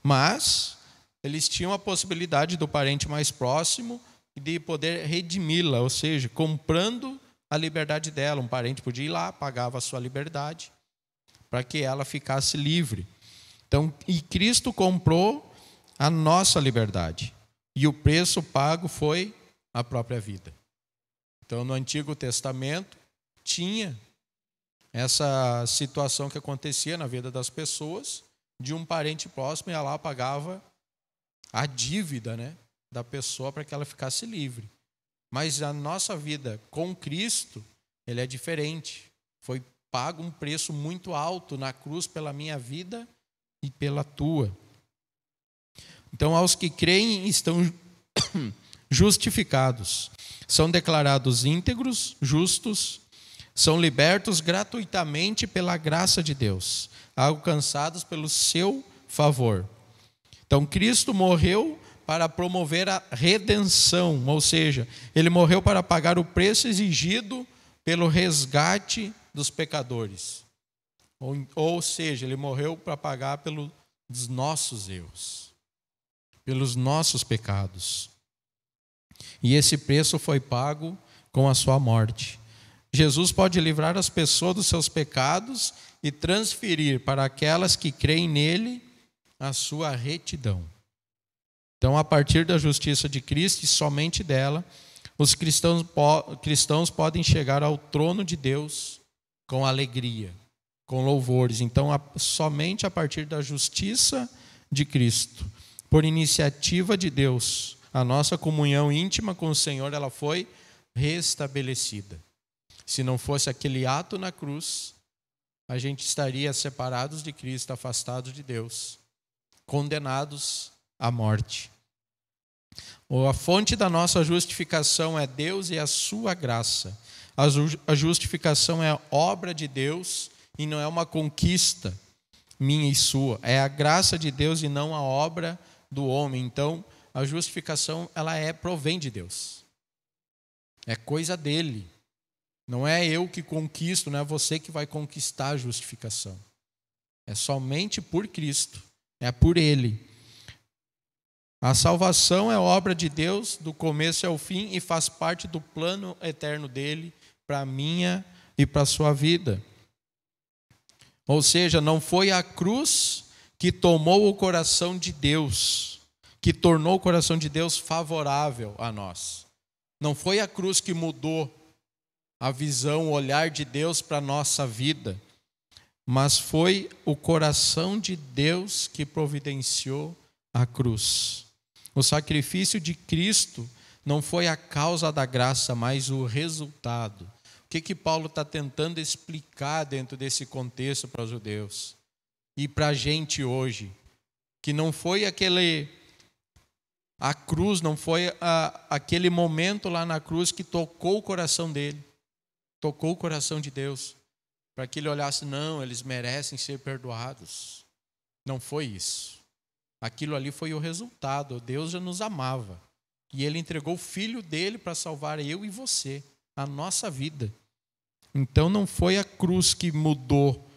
Mas eles tinham a possibilidade do parente mais próximo de poder redimi-la, ou seja, comprando a liberdade dela. Um parente podia ir lá, pagava a sua liberdade para que ela ficasse livre. Então, e Cristo comprou a nossa liberdade. E o preço pago foi a própria vida. Então, no Antigo Testamento, tinha essa situação que acontecia na vida das pessoas, de um parente próximo ia lá, pagava a dívida, né, da pessoa para que ela ficasse livre. Mas a nossa vida com Cristo, ele é diferente. Foi pago um preço muito alto na cruz pela minha vida e pela tua. Então, aos que creem estão justificados, são declarados íntegros, justos, são libertos gratuitamente pela graça de Deus, alcançados pelo seu favor. Então, Cristo morreu para promover a redenção, ou seja, Ele morreu para pagar o preço exigido pelo resgate dos pecadores. Ou seja, Ele morreu para pagar pelos nossos erros, pelos nossos pecados. E esse preço foi pago com a sua morte. Jesus pode livrar as pessoas dos seus pecados e transferir para aquelas que creem nele a sua retidão. Então, a partir da justiça de Cristo e somente dela, os cristãos podem chegar ao trono de Deus com alegria, com louvores. Então, somente a partir da justiça de Cristo, por iniciativa de Deus, a nossa comunhão íntima com o Senhor, ela foi restabelecida. Se não fosse aquele ato na cruz, a gente estaria separados de Cristo, afastados de Deus, condenados à morte. A fonte da nossa justificação é Deus e a sua graça. A justificação é obra de Deus e não é uma conquista minha e sua. É a graça de Deus e não a obra do homem. Então, a justificação provém de Deus. É coisa dele. Não é eu que conquisto, não é você que vai conquistar a justificação. É somente por Cristo, é por Ele. A salvação é obra de Deus do começo ao fim e faz parte do plano eterno dele para a minha e para a sua vida. Ou seja, não foi a cruz que tomou o coração de Deus, que tornou o coração de Deus favorável a nós. Não foi a cruz que mudou a visão, o olhar de Deus para a nossa vida, mas foi o coração de Deus que providenciou a cruz. O sacrifício de Cristo não foi a causa da graça, mas o resultado. O que Paulo está tentando explicar dentro desse contexto para os judeus? E para a gente hoje? Que não foi a cruz, não foi aquele momento lá na cruz que tocou o coração dele. Tocou o coração de Deus. Para que ele olhasse, não, eles merecem ser perdoados. Não foi isso. Aquilo ali foi o resultado. Deus já nos amava. E Ele entregou o Filho dele para salvar eu e você, a nossa vida. Então não foi a cruz que mudou,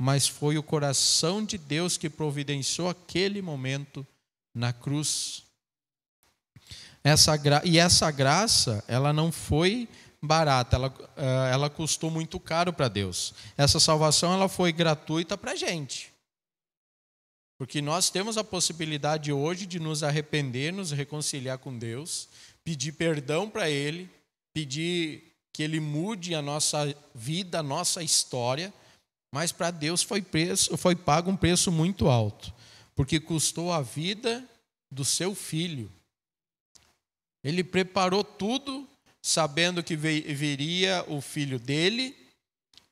mas foi o coração de Deus que providenciou aquele momento na cruz. Essa graça, ela não foi barata, ela custou muito caro para Deus. Essa salvação ela foi gratuita para a gente. Porque nós temos a possibilidade hoje de nos arrepender, nos reconciliar com Deus, pedir perdão para Ele, pedir que Ele mude a nossa vida, a nossa história, mas para Deus foi pago um preço muito alto, porque custou a vida do seu Filho. Ele preparou tudo, sabendo que viria o Filho dele,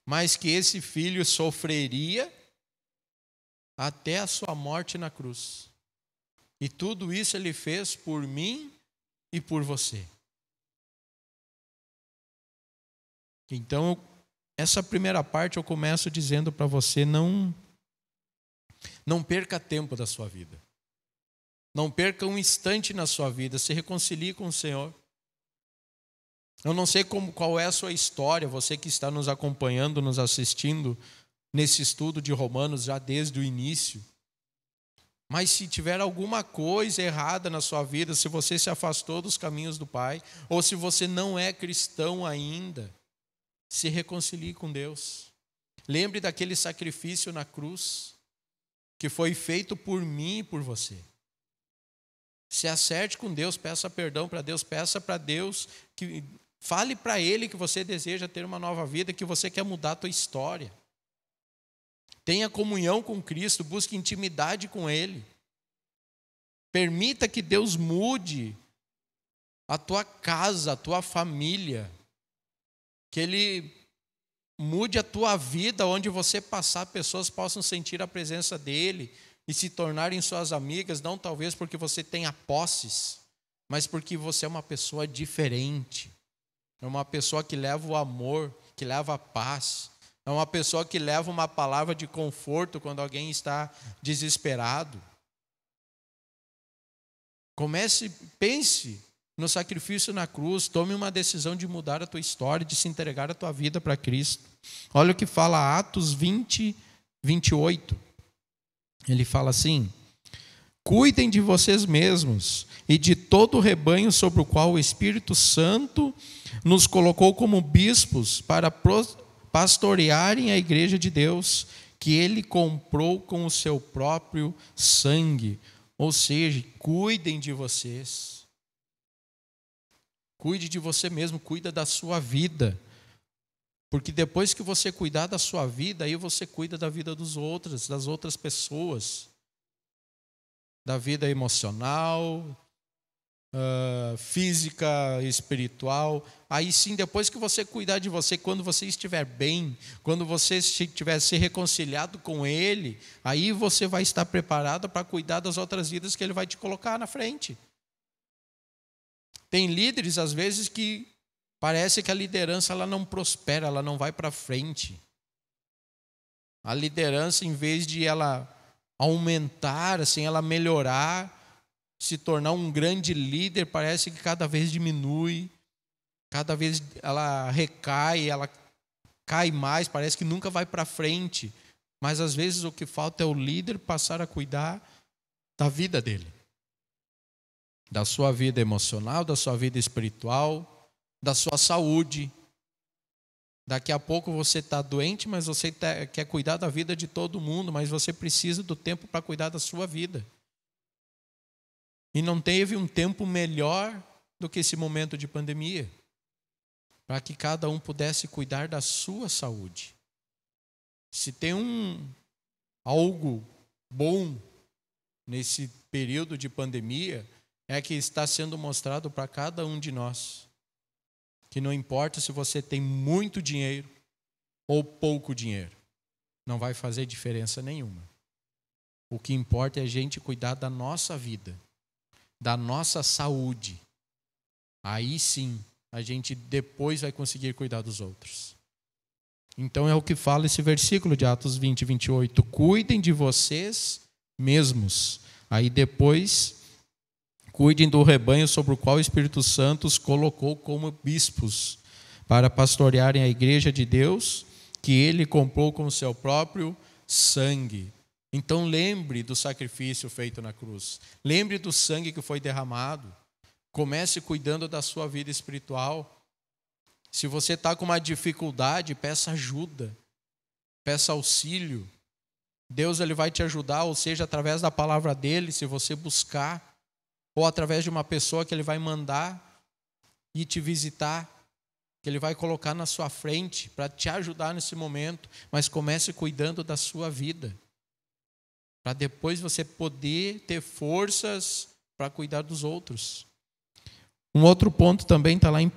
mas que esse Filho sofreria até a sua morte na cruz. E tudo isso Ele fez por mim e por você. Então, essa primeira parte eu começo dizendo para você, não perca tempo da sua vida. Não perca um instante na sua vida, se reconcilie com o Senhor. Eu não sei qual é a sua história, você que está nos acompanhando, nos assistindo nesse estudo de Romanos já desde o início. Mas se tiver alguma coisa errada na sua vida, se você se afastou dos caminhos do Pai, ou se você não é cristão ainda, se reconcilie com Deus. Lembre daquele sacrifício na cruz, que foi feito por mim e por você. Se acerte com Deus, peça perdão para Deus, peça para Deus, que fale para Ele que você deseja ter uma nova vida, que você quer mudar a tua história. Tenha comunhão com Cristo, busque intimidade com Ele. Permita que Deus mude a tua casa, a tua família. Que Ele mude a tua vida, onde você passar, pessoas possam sentir a presença dEle e se tornarem suas amigas, não talvez porque você tenha posses, mas porque você é uma pessoa diferente. É uma pessoa que leva o amor, que leva a paz. É uma pessoa que leva uma palavra de conforto quando alguém está desesperado. Pense no sacrifício na cruz, tome uma decisão de mudar a tua história, de se entregar a tua vida para Cristo. Olha o que fala Atos 20, 28. Ele fala assim: cuidem de vocês mesmos e de todo o rebanho sobre o qual o Espírito Santo nos colocou como bispos para pastorearem a igreja de Deus, que Ele comprou com o seu próprio sangue. Ou seja, cuidem de vocês. Cuide de você mesmo, cuida da sua vida. Porque depois que você cuidar da sua vida, aí você cuida da vida dos outros, das outras pessoas. Da vida emocional, física, espiritual. Aí sim, depois que você cuidar de você, quando você estiver bem, quando você estiver se reconciliado com Ele, aí você vai estar preparado para cuidar das outras vidas que Ele vai te colocar na frente. Tem líderes, às vezes, que parece que a liderança ela não prospera, ela não vai para frente. A liderança, em vez de ela aumentar, assim, ela melhorar, se tornar um grande líder, parece que cada vez diminui, cada vez ela recai, ela cai mais, parece que nunca vai para frente. Mas às vezes o que falta é o líder passar a cuidar da vida dele, da sua vida emocional, da sua vida espiritual, da sua saúde. Daqui a pouco você está doente, mas você quer cuidar da vida de todo mundo, mas você precisa do tempo para cuidar da sua vida. E não teve um tempo melhor do que esse momento de pandemia, para que cada um pudesse cuidar da sua saúde. Se tem algo bom nesse período de pandemia, é que está sendo mostrado para cada um de nós, que não importa se você tem muito dinheiro ou pouco dinheiro, não vai fazer diferença nenhuma. O que importa é a gente cuidar da nossa vida, da nossa saúde. Aí sim, a gente depois vai conseguir cuidar dos outros. Então é o que fala esse versículo de Atos 20, 28. Cuidem de vocês mesmos. Aí depois, cuidem do rebanho sobre o qual o Espírito Santo os colocou como bispos, para pastorearem a igreja de Deus, que ele comprou com o seu próprio sangue. Então lembre do sacrifício feito na cruz. Lembre do sangue que foi derramado. Comece cuidando da sua vida espiritual. Se você está com uma dificuldade, peça ajuda, peça auxílio. Deus ele vai te ajudar, ou seja, através da palavra dele, se você buscar, ou através de uma pessoa que ele vai mandar ir te visitar, que ele vai colocar na sua frente para te ajudar nesse momento. Mas comece cuidando da sua vida, para depois você poder ter forças para cuidar dos outros. Um outro ponto também está lá em 1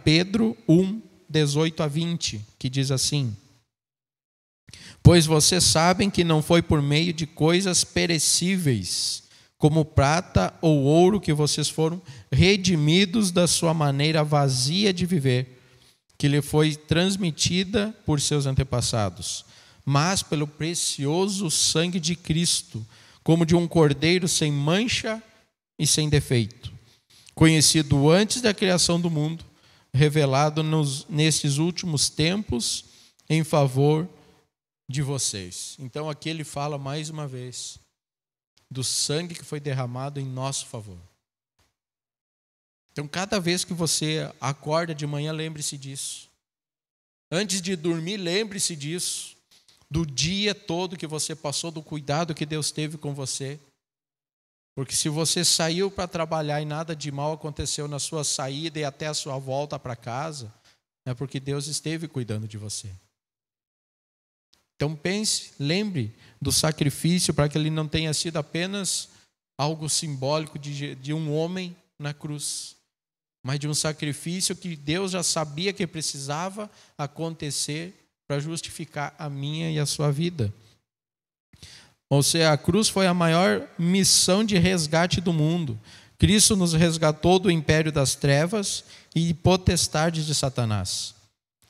Pedro 1, 18 a 20, que diz assim: pois vocês sabem que não foi por meio de coisas perecíveis, como prata ou ouro, que vocês foram redimidos da sua maneira vazia de viver, que lhe foi transmitida por seus antepassados, mas pelo precioso sangue de Cristo, como de um cordeiro sem mancha e sem defeito, conhecido antes da criação do mundo, revelado nesses últimos tempos em favor de vocês. Então aqui ele fala mais uma vez do sangue que foi derramado em nosso favor. Então cada vez que você acorda de manhã, lembre-se disso. Antes de dormir, lembre-se disso. Do dia todo que você passou, do cuidado que Deus teve com você. Porque se você saiu para trabalhar e nada de mal aconteceu na sua saída e até a sua volta para casa, é porque Deus esteve cuidando de você. Então pense, lembre do sacrifício, para que ele não tenha sido apenas algo simbólico de um homem na cruz, mas de um sacrifício que Deus já sabia que precisava acontecer para justificar a minha e a sua vida. Ou seja, a cruz foi a maior missão de resgate do mundo. Cristo nos resgatou do império das trevas e potestades de Satanás.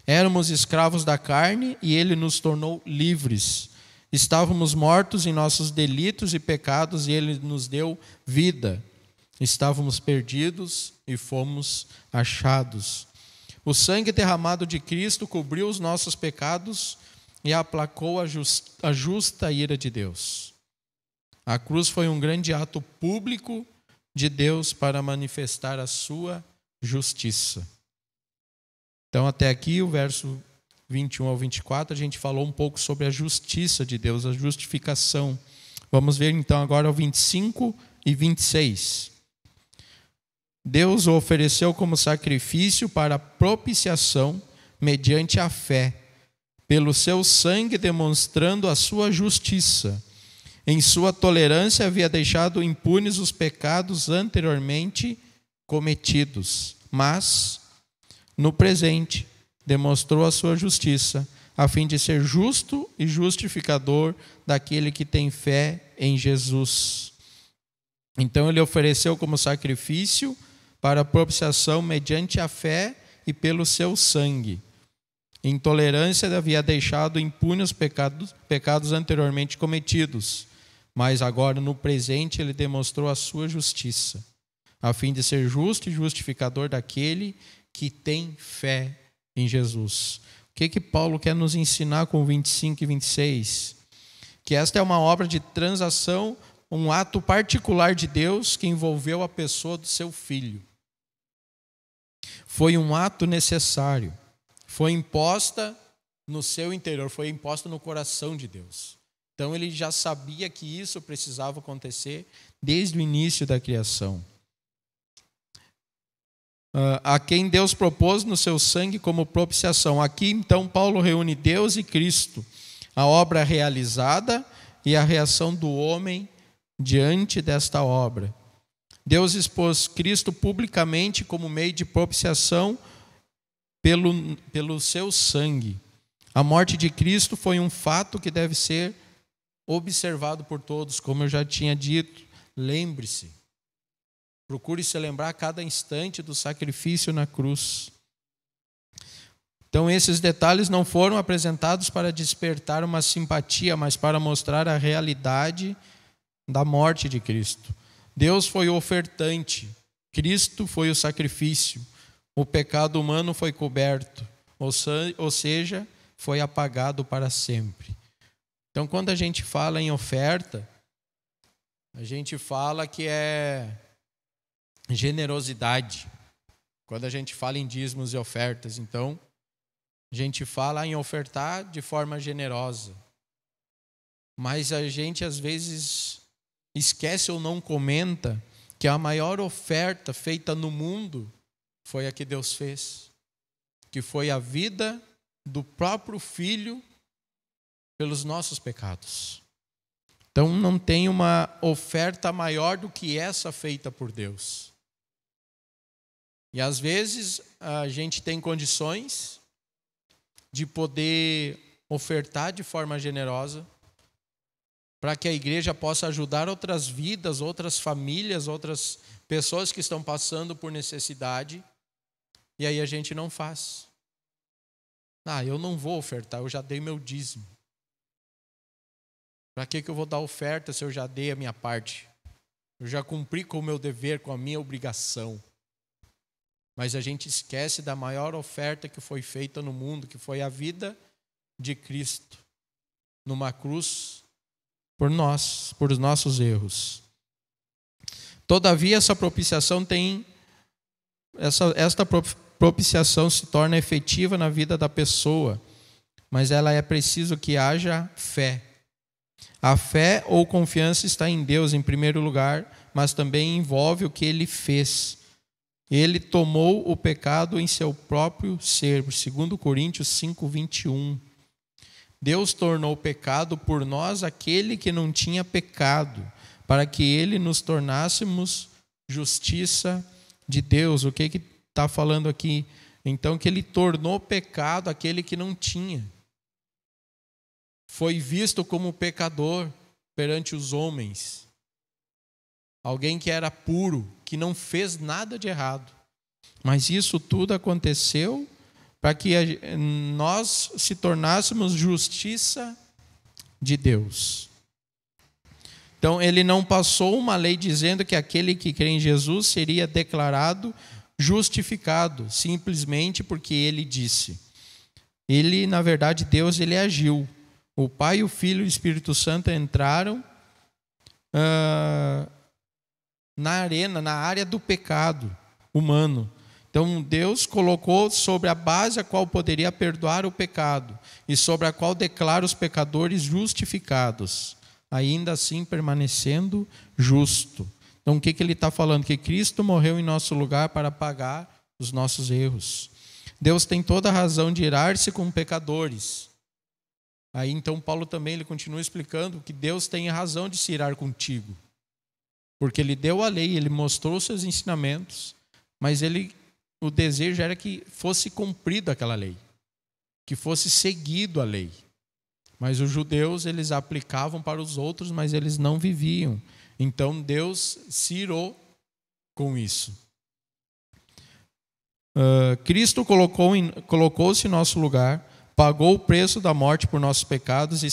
Éramos escravos da carne e ele nos tornou livres. Estávamos mortos em nossos delitos e pecados e ele nos deu vida. Estávamos perdidos e fomos achados. O sangue derramado de Cristo cobriu os nossos pecados e aplacou a justa ira de Deus. A cruz foi um grande ato público de Deus para manifestar a sua justiça. Então, até aqui, o verso 21 ao 24, a gente falou um pouco sobre a justiça de Deus, a justificação. Vamos ver, então, agora o 25 e 26. Deus o ofereceu como sacrifício para propiciação mediante a fé, pelo seu sangue demonstrando a sua justiça. Em sua tolerância havia deixado impunes os pecados anteriormente cometidos, mas, no presente, demonstrou a sua justiça, a fim de ser justo e justificador daquele que tem fé em Jesus. Então ele ofereceu como sacrifício para a propiciação mediante a fé e pelo seu sangue. Intolerância havia deixado impunes os pecados anteriormente cometidos, mas agora no presente ele demonstrou a sua justiça, a fim de ser justo e justificador daquele que tem fé em Jesus. O que Paulo quer nos ensinar com 25 e 26? Que esta é uma obra de transação, um ato particular de Deus que envolveu a pessoa do seu Filho. Foi um ato necessário, foi imposta no seu interior, foi imposta no coração de Deus. Então ele já sabia que isso precisava acontecer desde o início da criação. A quem Deus propôs no seu sangue como propiciação. Aqui então Paulo reúne Deus e Cristo, a obra realizada e a reação do homem diante desta obra. Deus expôs Cristo publicamente como meio de propiciação pelo seu sangue. A morte de Cristo foi um fato que deve ser observado por todos, como eu já tinha dito. Lembre-se, procure se lembrar a cada instante do sacrifício na cruz. Então esses detalhes não foram apresentados para despertar uma simpatia, mas para mostrar a realidade da morte de Cristo. Deus foi o ofertante, Cristo foi o sacrifício, o pecado humano foi coberto, ou seja, foi apagado para sempre. Então quando a gente fala em oferta, a gente fala que é generosidade. Quando a gente fala em dízimos e ofertas, então a gente fala em ofertar de forma generosa. Mas a gente às vezes esquece ou não comenta que a maior oferta feita no mundo foi a que Deus fez, que foi a vida do próprio Filho pelos nossos pecados. Então não tem uma oferta maior do que essa feita por Deus. E às vezes a gente tem condições de poder ofertar de forma generosa para que a igreja possa ajudar outras vidas, outras famílias, outras pessoas que estão passando por necessidade, e aí a gente não faz. Eu não vou ofertar, eu já dei meu dízimo. Para que eu vou dar oferta se eu já dei a minha parte? Eu já cumpri com o meu dever, com a minha obrigação. Mas a gente esquece da maior oferta que foi feita no mundo, que foi a vida de Cristo, numa cruz, por nós, por os nossos erros. Todavia, essa propiciação esta propiciação se torna efetiva na vida da pessoa, mas ela é preciso que haja fé. A fé ou confiança está em Deus em primeiro lugar, mas também envolve o que Ele fez. Ele tomou o pecado em seu próprio ser, 2 Coríntios 5, 21. Deus tornou pecado por nós aquele que não tinha pecado, para que Ele nos tornássemos justiça de Deus. O que está falando aqui? Então que Ele tornou pecado aquele que não tinha. Foi visto como pecador perante os homens. Alguém que era puro, que não fez nada de errado. Mas isso tudo aconteceu para que nós se tornássemos justiça de Deus. Então, ele não passou uma lei dizendo que aquele que crê em Jesus seria declarado justificado, simplesmente porque ele disse. Ele, na verdade, Deus, ele agiu. O Pai, o Filho e o Espírito Santo entraram na área do pecado humano. Então Deus colocou sobre a base a qual poderia perdoar o pecado e sobre a qual declara os pecadores justificados, ainda assim permanecendo justo. Então o que ele está falando? Que Cristo morreu em nosso lugar para pagar os nossos erros. Deus tem toda a razão de irar-se com pecadores. Aí então Paulo também ele continua explicando que Deus tem a razão de se irar contigo. Porque ele deu a lei, ele mostrou os seus ensinamentos, mas o desejo era que fosse cumprida aquela lei, que fosse seguido a lei. Mas os judeus, eles aplicavam para os outros, mas eles não viviam. Então Deus se irou com isso. Cristo colocou-se em nosso lugar, pagou o preço da morte por nossos pecados e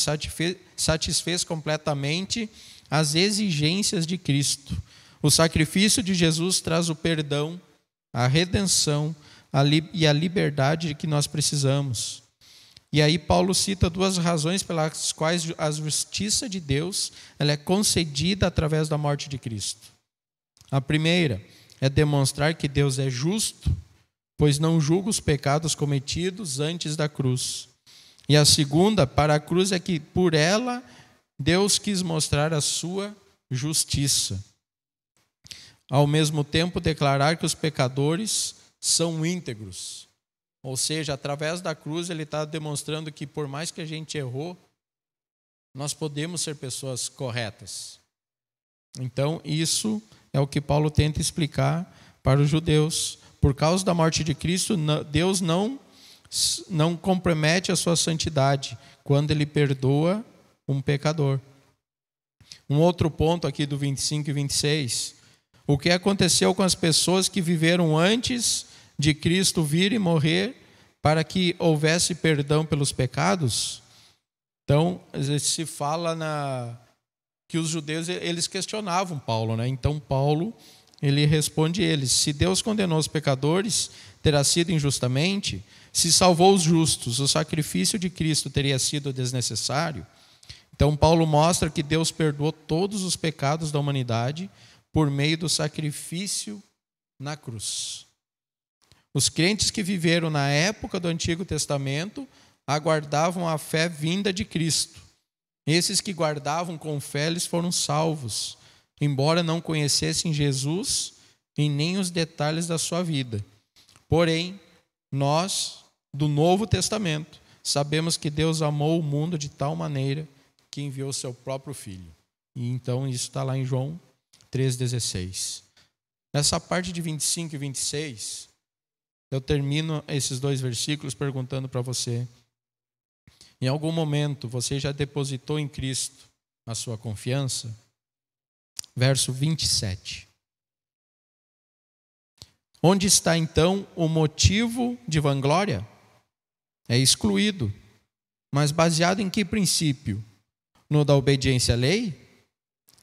satisfez completamente as exigências de Cristo. O sacrifício de Jesus traz o perdão, a redenção e a liberdade de que nós precisamos. E aí Paulo cita duas razões pelas quais a justiça de Deus ela é concedida através da morte de Cristo. A primeira é demonstrar que Deus é justo, pois não julga os pecados cometidos antes da cruz. E a segunda, para a cruz, é que por ela Deus quis mostrar a sua justiça. Ao mesmo tempo, declarar que os pecadores são íntegros. Ou seja, através da cruz ele está demonstrando que por mais que a gente errou, nós podemos ser pessoas corretas. Então, isso é o que Paulo tenta explicar para os judeus. Por causa da morte de Cristo, Deus não compromete a sua santidade quando ele perdoa um pecador. Um outro ponto aqui do 25 e 26. O que aconteceu com as pessoas que viveram antes de Cristo vir e morrer para que houvesse perdão pelos pecados? Então, se fala que os judeus eles questionavam Paulo, né? Então Paulo ele responde eles: se Deus condenou os pecadores, terá sido injustamente? Se salvou os justos, o sacrifício de Cristo teria sido desnecessário? Então Paulo mostra que Deus perdoou todos os pecados da humanidade por meio do sacrifício na cruz. Os crentes que viveram na época do Antigo Testamento aguardavam a fé vinda de Cristo. Esses que guardavam com fé, eles foram salvos, embora não conhecessem Jesus e nem os detalhes da sua vida. Porém, nós, do Novo Testamento, sabemos que Deus amou o mundo de tal maneira que enviou seu próprio Filho. E então isso está lá em João 3,16. Nessa parte de 25 e 26, eu termino esses dois versículos perguntando para você: em algum momento você já depositou em Cristo a sua confiança? Verso 27. Onde está então o motivo de vanglória? É excluído. Mas baseado em que princípio? No da obediência à lei?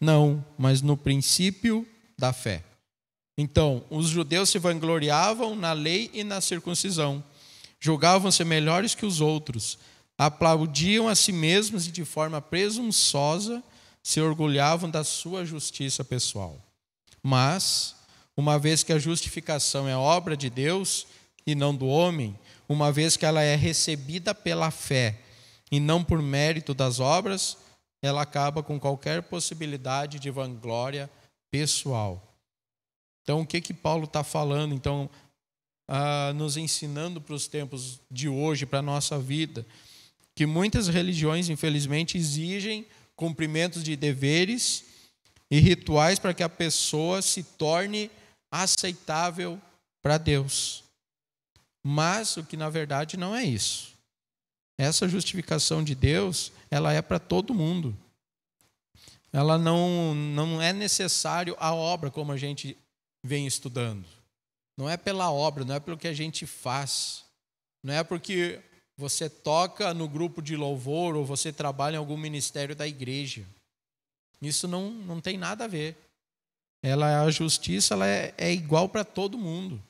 Não, mas no princípio da fé. Então, os judeus se vangloriavam na lei e na circuncisão. Julgavam-se melhores que os outros. Aplaudiam a si mesmos e de forma presunçosa se orgulhavam da sua justiça pessoal. Mas, uma vez que a justificação é obra de Deus e não do homem, uma vez que ela é recebida pela fé e não por mérito das obras, ela acaba com qualquer possibilidade de vanglória pessoal. Então, o que Paulo está falando? Então, nos ensinando para os tempos de hoje, para a nossa vida, que muitas religiões, infelizmente, exigem cumprimentos de deveres e rituais para que a pessoa se torne aceitável para Deus. Mas o que na verdade não é isso. Essa justificação de Deus, ela é para todo mundo. Ela não é necessário a obra como a gente vem estudando. Não é pela obra, não é pelo que a gente faz. Não é porque você toca no grupo de louvor ou você trabalha em algum ministério da igreja. Isso não tem nada a ver. A justiça ela é igual para todo mundo.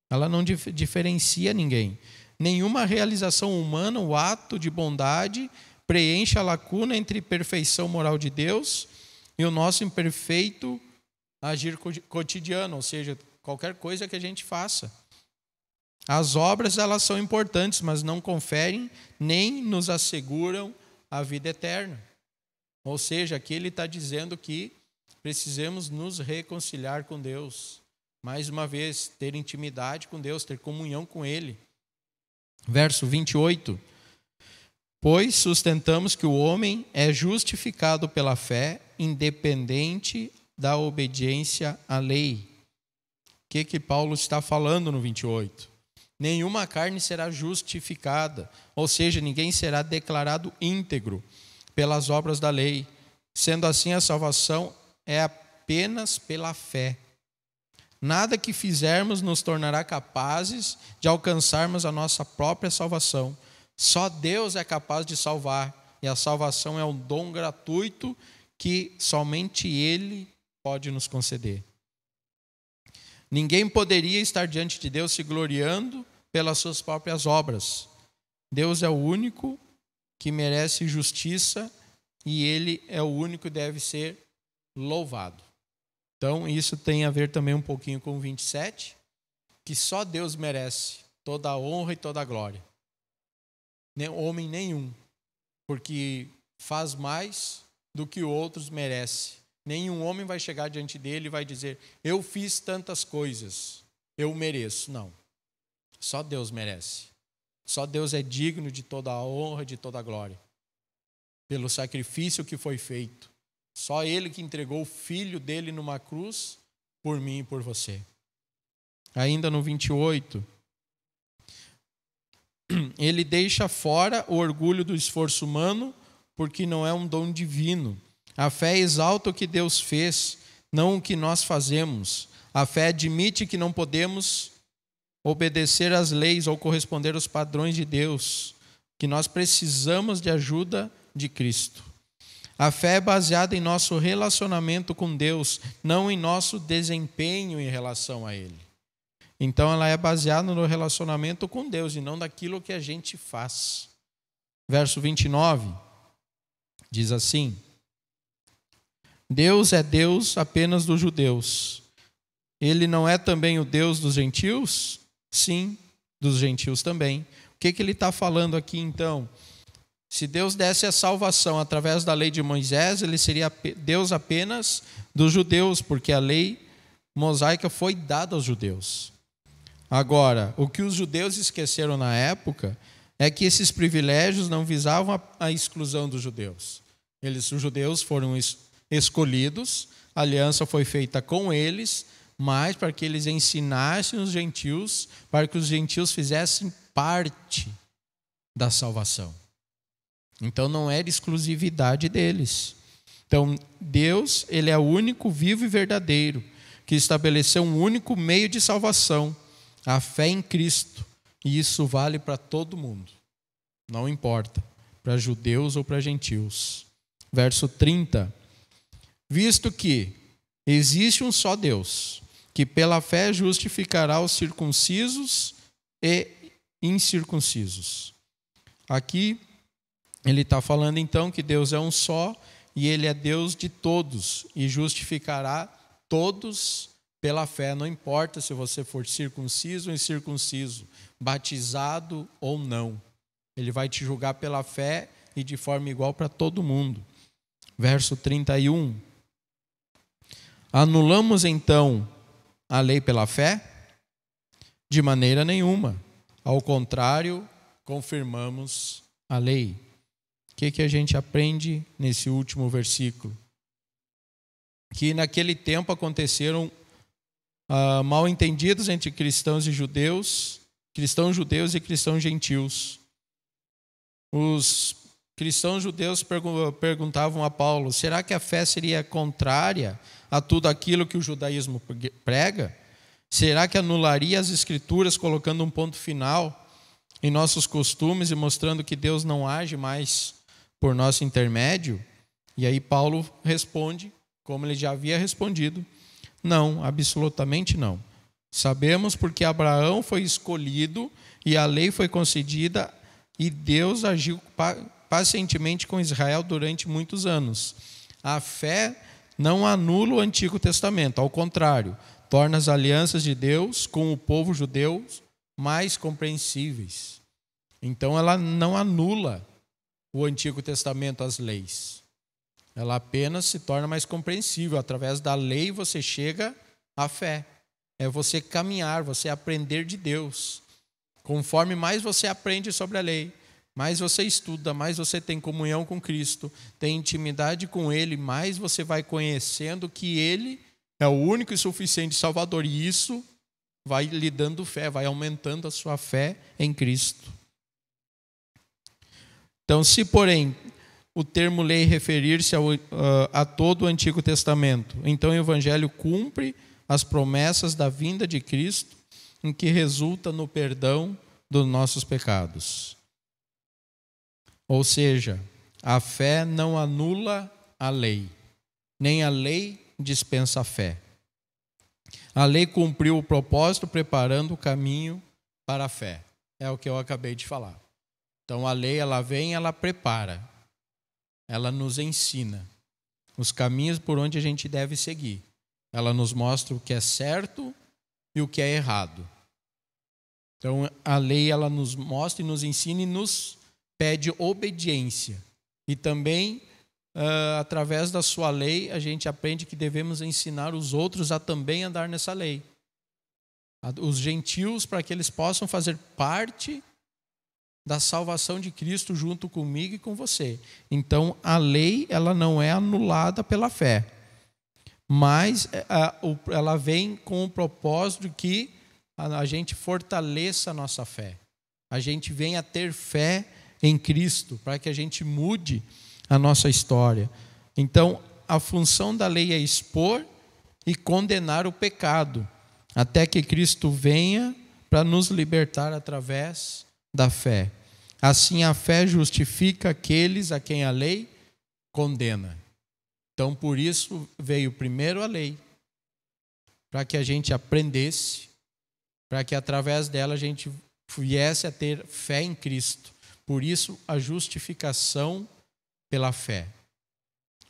Ela não diferencia ninguém. Nenhuma realização humana, o ato de bondade, preenche a lacuna entre perfeição moral de Deus e o nosso imperfeito agir cotidiano, ou seja, qualquer coisa que a gente faça. As obras elas são importantes, mas não conferem nem nos asseguram a vida eterna. Ou seja, aqui ele está dizendo que precisamos nos reconciliar com Deus. Mais uma vez, ter intimidade com Deus, ter comunhão com Ele. Verso 28. Pois sustentamos que o homem é justificado pela fé, independente da obediência à lei. O que Paulo está falando no 28? Nenhuma carne será justificada, ou seja, ninguém será declarado íntegro pelas obras da lei. Sendo assim, a salvação é apenas pela fé. Nada que fizermos nos tornará capazes de alcançarmos a nossa própria salvação. Só Deus é capaz de salvar, e a salvação é um dom gratuito que somente Ele pode nos conceder. Ninguém poderia estar diante de Deus se gloriando pelas suas próprias obras. Deus é o único que merece justiça e Ele é o único que deve ser louvado. Então, isso tem a ver também um pouquinho com o 27, que só Deus merece toda a honra e toda a glória. Homem nenhum, porque faz mais do que outros merece. Nenhum homem vai chegar diante dele e vai dizer, eu fiz tantas coisas, eu mereço. Não, só Deus merece. Só Deus é digno de toda a honra e de toda a glória. Pelo sacrifício que foi feito. Só Ele que entregou o Filho dele numa cruz por mim e por você. Ainda no 28, ele deixa fora o orgulho do esforço humano, porque não é um dom divino. A fé exalta o que Deus fez, não o que nós fazemos. A fé admite que não podemos obedecer às leis ou corresponder aos padrões de Deus, que nós precisamos de ajuda de Cristo. A fé é baseada em nosso relacionamento com Deus, não em nosso desempenho em relação a Ele. Então ela é baseada no relacionamento com Deus e não daquilo que a gente faz. Verso 29 diz assim: Deus é Deus apenas dos judeus. Ele não é também o Deus dos gentios? Sim, dos gentios também. O que ele está falando aqui então? Se Deus desse a salvação através da lei de Moisés, ele seria Deus apenas dos judeus, porque a lei mosaica foi dada aos judeus. Agora, o que os judeus esqueceram na época é que esses privilégios não visavam a exclusão dos judeus. Os judeus foram escolhidos, a aliança foi feita com eles, mas para que eles ensinassem os gentios, para que os gentios fizessem parte da salvação. Então não era exclusividade deles. Então Deus, ele é o único vivo e verdadeiro, que estabeleceu um único meio de salvação, a fé em Cristo. E isso vale para todo mundo. Não importa, para judeus ou para gentios. Verso 30. Visto que existe um só Deus, que pela fé justificará os circuncisos e incircuncisos. Aqui ele está falando então que Deus é um só e Ele é Deus de todos e justificará todos pela fé. Não importa se você for circunciso ou incircunciso, batizado ou não. Ele vai te julgar pela fé e de forma igual para todo mundo. Verso 31. Anulamos então a lei pela fé? De maneira nenhuma. Ao contrário, confirmamos a lei. O que a gente aprende nesse último versículo? Que naquele tempo aconteceram mal entendidos entre cristãos e judeus, cristãos judeus e cristãos gentios. Os cristãos judeus perguntavam a Paulo, será que a fé seria contrária a tudo aquilo que o judaísmo prega? Será que anularia as escrituras colocando um ponto final em nossos costumes e mostrando que Deus não age mais por nosso intermédio? E aí Paulo responde, como ele já havia respondido, não, absolutamente não. Sabemos porque Abraão foi escolhido e a lei foi concedida e Deus agiu pacientemente com Israel durante muitos anos. A fé não anula o Antigo Testamento, ao contrário, torna as alianças de Deus com o povo judeu mais compreensíveis. Então ela não anula o Antigo Testamento, as leis. Ela apenas se torna mais compreensível. Através da lei você chega à fé. É você caminhar, você aprender de Deus. Conforme mais você aprende sobre a lei, mais você estuda, mais você tem comunhão com Cristo, tem intimidade com Ele, mais você vai conhecendo que Ele é o único e suficiente Salvador. E isso vai lhe dando fé, vai aumentando a sua fé em Cristo. Então, se porém o termo lei referir-se a todo o Antigo Testamento, então o Evangelho cumpre as promessas da vinda de Cristo, em que resulta no perdão dos nossos pecados. Ou seja, a fé não anula a lei, nem a lei dispensa a fé. A lei cumpriu o propósito preparando o caminho para a fé. É o que eu acabei de falar. Então a lei, ela vem, ela prepara. Ela nos ensina os caminhos por onde a gente deve seguir. Ela nos mostra o que é certo e o que é errado. Então a lei, ela nos mostra e nos ensina e nos pede obediência. E também, através da sua lei, a gente aprende que devemos ensinar os outros a também andar nessa lei. Os gentios, para que eles possam fazer parte da salvação de Cristo junto comigo e com você. Então, a lei, ela não é anulada pela fé, mas ela vem com o propósito de que a gente fortaleça a nossa fé. A gente venha a ter fé em Cristo, para que a gente mude a nossa história. Então, a função da lei é expor e condenar o pecado, até que Cristo venha para nos libertar através da fé. Assim, a fé justifica aqueles a quem a lei condena. Então, por isso veio primeiro a lei, para que a gente aprendesse, para que através dela a gente viesse a ter fé em Cristo. Por isso, a justificação pela fé.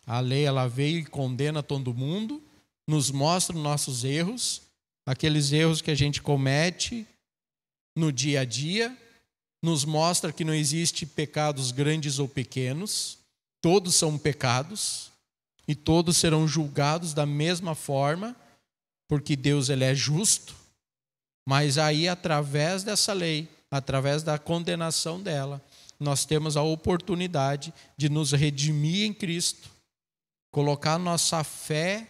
A lei, ela veio e condena todo mundo, nos mostra os nossos erros, aqueles erros que a gente comete no dia a dia, nos mostra que não existe pecados grandes ou pequenos, todos são pecados e todos serão julgados da mesma forma, porque Deus, ele é justo. Mas aí, através dessa lei, através da condenação dela, nós temos a oportunidade de nos redimir em Cristo, colocar nossa fé,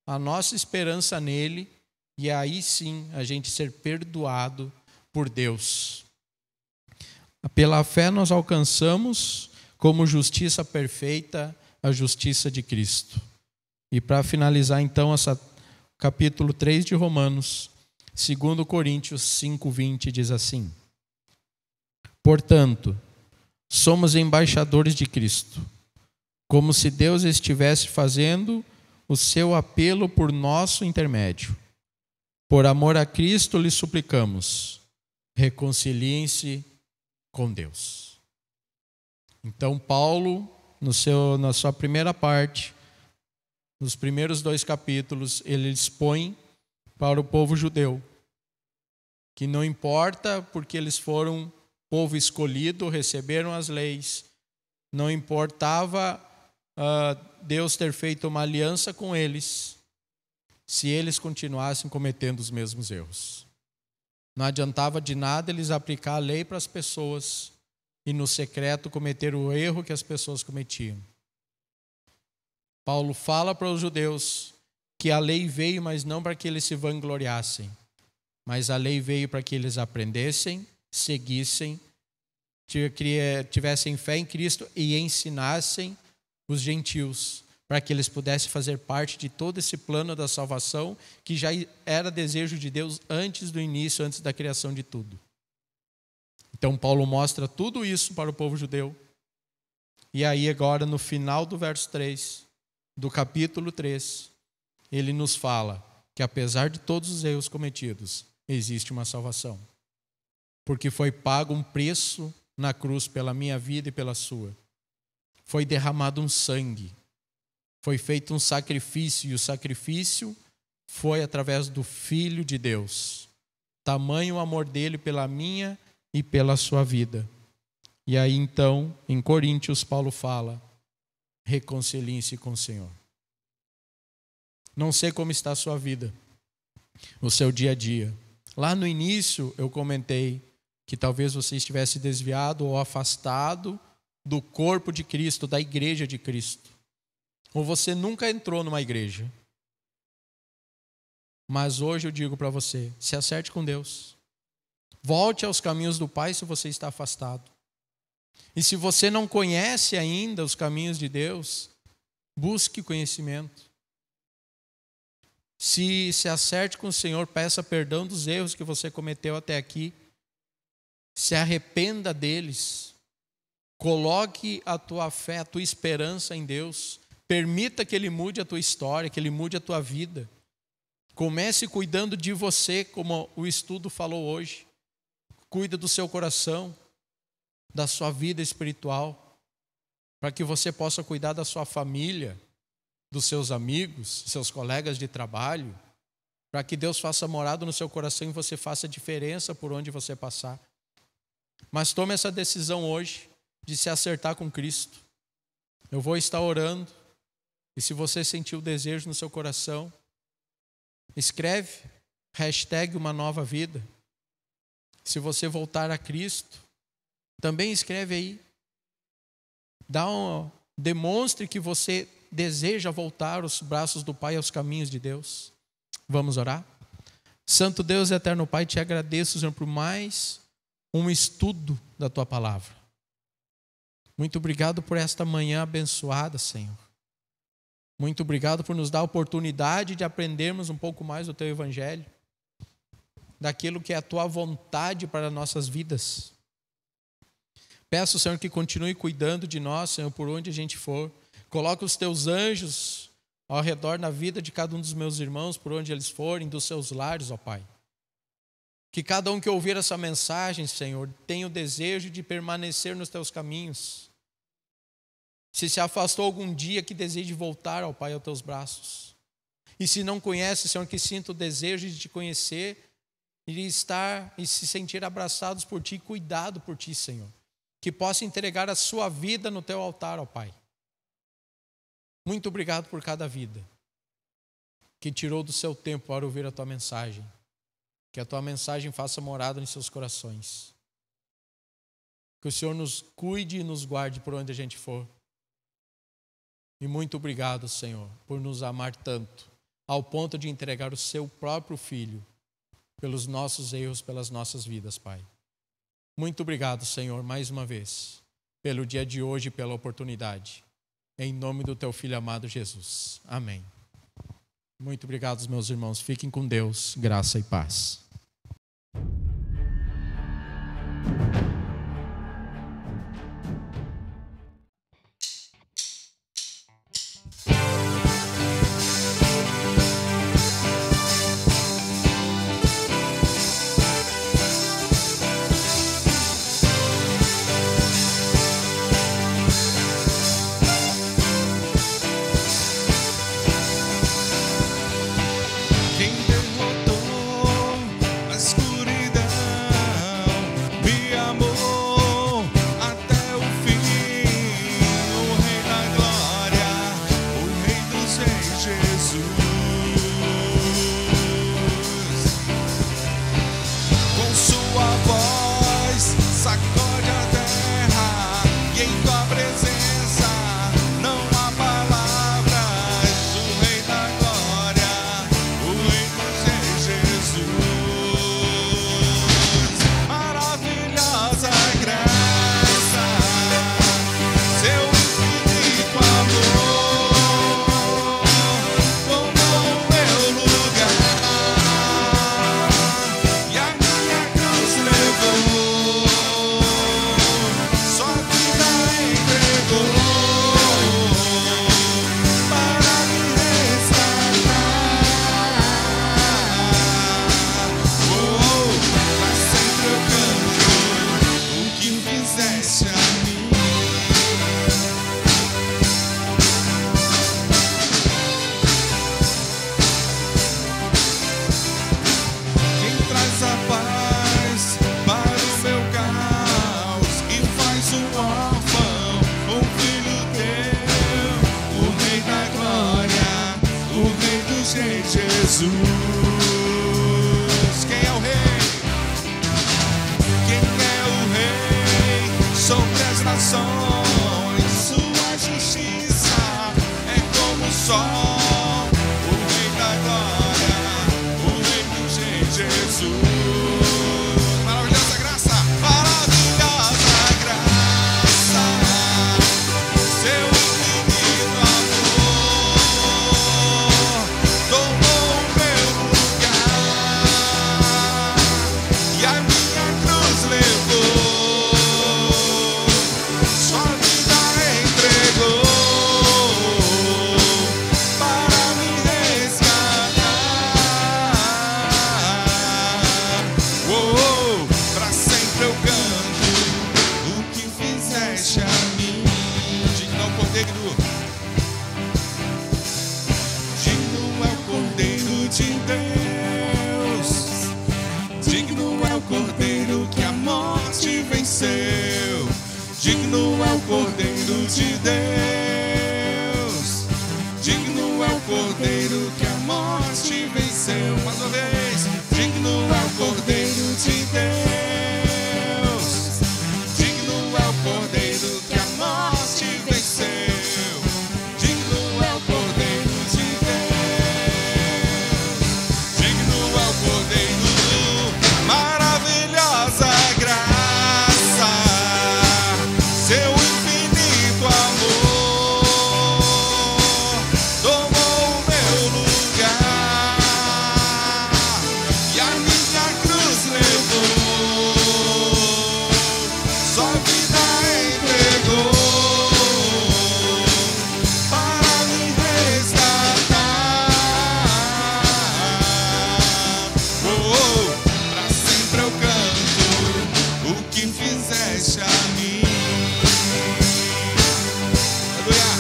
a nossa esperança nele, e aí sim a gente ser perdoado por Deus. Pela fé nós alcançamos como justiça perfeita a justiça de Cristo. E para finalizar então capítulo 3 de Romanos, 2 Coríntios 5:20 diz assim: portanto, somos embaixadores de Cristo, como se Deus estivesse fazendo o seu apelo por nosso intermédio. Por amor a Cristo lhe suplicamos, reconciliem-se com Deus. Então Paulo, na sua primeira parte, nos primeiros 2 capítulos, ele expõe para o povo judeu que não importa porque eles foram povo escolhido, receberam as leis, não importava Deus ter feito uma aliança com eles, se eles continuassem cometendo os mesmos erros. Não adiantava de nada eles aplicar a lei para as pessoas e no secreto cometer o erro que as pessoas cometiam. Paulo fala para os judeus que a lei veio, mas não para que eles se vangloriassem, mas a lei veio para que eles aprendessem, seguissem, tivessem fé em Cristo e ensinassem os gentios, para que eles pudessem fazer parte de todo esse plano da salvação que já era desejo de Deus antes do início, antes da criação de tudo. Então Paulo mostra tudo isso para o povo judeu. E aí agora no final do verso 3, do capítulo 3, ele nos fala que apesar de todos os erros cometidos, existe uma salvação. Porque foi pago um preço na cruz pela minha vida e pela sua. Foi derramado um sangue. Foi feito um sacrifício, e o sacrifício foi através do Filho de Deus. Tamanho o amor dele pela minha e pela sua vida. E aí então, em Coríntios, Paulo fala: reconciliem-se com o Senhor. Não sei como está a sua vida, o seu dia a dia. Lá no início eu comentei que talvez você estivesse desviado ou afastado do corpo de Cristo, da igreja de Cristo. Ou você nunca entrou numa igreja. Mas hoje eu digo para você, se acerte com Deus. Volte aos caminhos do Pai se você está afastado. E se você não conhece ainda os caminhos de Deus, busque conhecimento. Se acerte com o Senhor, peça perdão dos erros que você cometeu até aqui. Se arrependa deles. Coloque a tua fé, a tua esperança em Deus. Permita que Ele mude a tua história, que Ele mude a tua vida. Comece cuidando de você, como o estudo falou hoje. Cuida do seu coração, da sua vida espiritual, para que você possa cuidar da sua família, dos seus amigos, seus colegas de trabalho, para que Deus faça morada no seu coração e você faça diferença por onde você passar. Mas tome essa decisão hoje de se acertar com Cristo. Eu vou estar orando, e se você sentir o desejo no seu coração, escreve #uma nova vida. Se você voltar a Cristo, também escreve aí. Demonstre que você deseja voltar aos braços do Pai, aos caminhos de Deus. Vamos orar? Santo Deus e eterno Pai, te agradeço, Senhor, por mais um estudo da tua palavra. Muito obrigado por esta manhã abençoada, Senhor. Muito obrigado por nos dar a oportunidade de aprendermos um pouco mais do teu evangelho, daquilo que é a tua vontade para nossas vidas. Peço, Senhor, que continue cuidando de nós, Senhor, por onde a gente for. Coloca os teus anjos ao redor na vida de cada um dos meus irmãos, por onde eles forem, dos seus lares, ó Pai. Que cada um que ouvir essa mensagem, Senhor, tenha o desejo de permanecer nos teus caminhos. Se afastou algum dia, que deseje voltar, ó Pai, aos teus braços. E se não conhece, Senhor, que sinta o desejo de te conhecer e estar e se sentir abraçados por ti, cuidado por ti, Senhor. Que possa entregar a sua vida no teu altar, ó Pai. Muito obrigado por cada vida que tirou do seu tempo para ouvir a tua mensagem. Que a tua mensagem faça morada em seus corações. Que o Senhor nos cuide e nos guarde por onde a gente for. E muito obrigado, Senhor, por nos amar tanto, ao ponto de entregar o seu próprio Filho pelos nossos erros, pelas nossas vidas, Pai. Muito obrigado, Senhor, mais uma vez, pelo dia de hoje e pela oportunidade. Em nome do teu Filho amado Jesus. Amém. Muito obrigado, meus irmãos. Fiquem com Deus, graça e paz. Jesus. Quem é o rei? Quem é o rei sobre as nações? Sua justiça é como o sol. O rei da glória, o rei dos reis, Jesus. Maravilhosa graça, maravilhosa graça. Seu infinito amor tomou fizeste a mim. Digno é o Cordeiro, digno é o Cordeiro de Deus, digno é o Cordeiro que a morte venceu, digno é o Cordeiro de Deus, digno é o Cordeiro que a morte venceu. Mais uma vez, digno é o Cordeiro de Deus, digno é o Cordeiro que a morte venceu, digno é o Cordeiro de Deus, digno é o Cordeiro. Maravilhosa graça, seu infinito amor tomou o meu lugar e a minha cruz levou, sua vida entregou para me resgatar. Pra sempre eu canto o que fizeste a mim. Aleluia.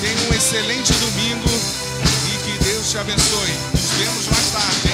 Tenha um excelente domingo e que Deus te abençoe. Nos vemos mais tarde.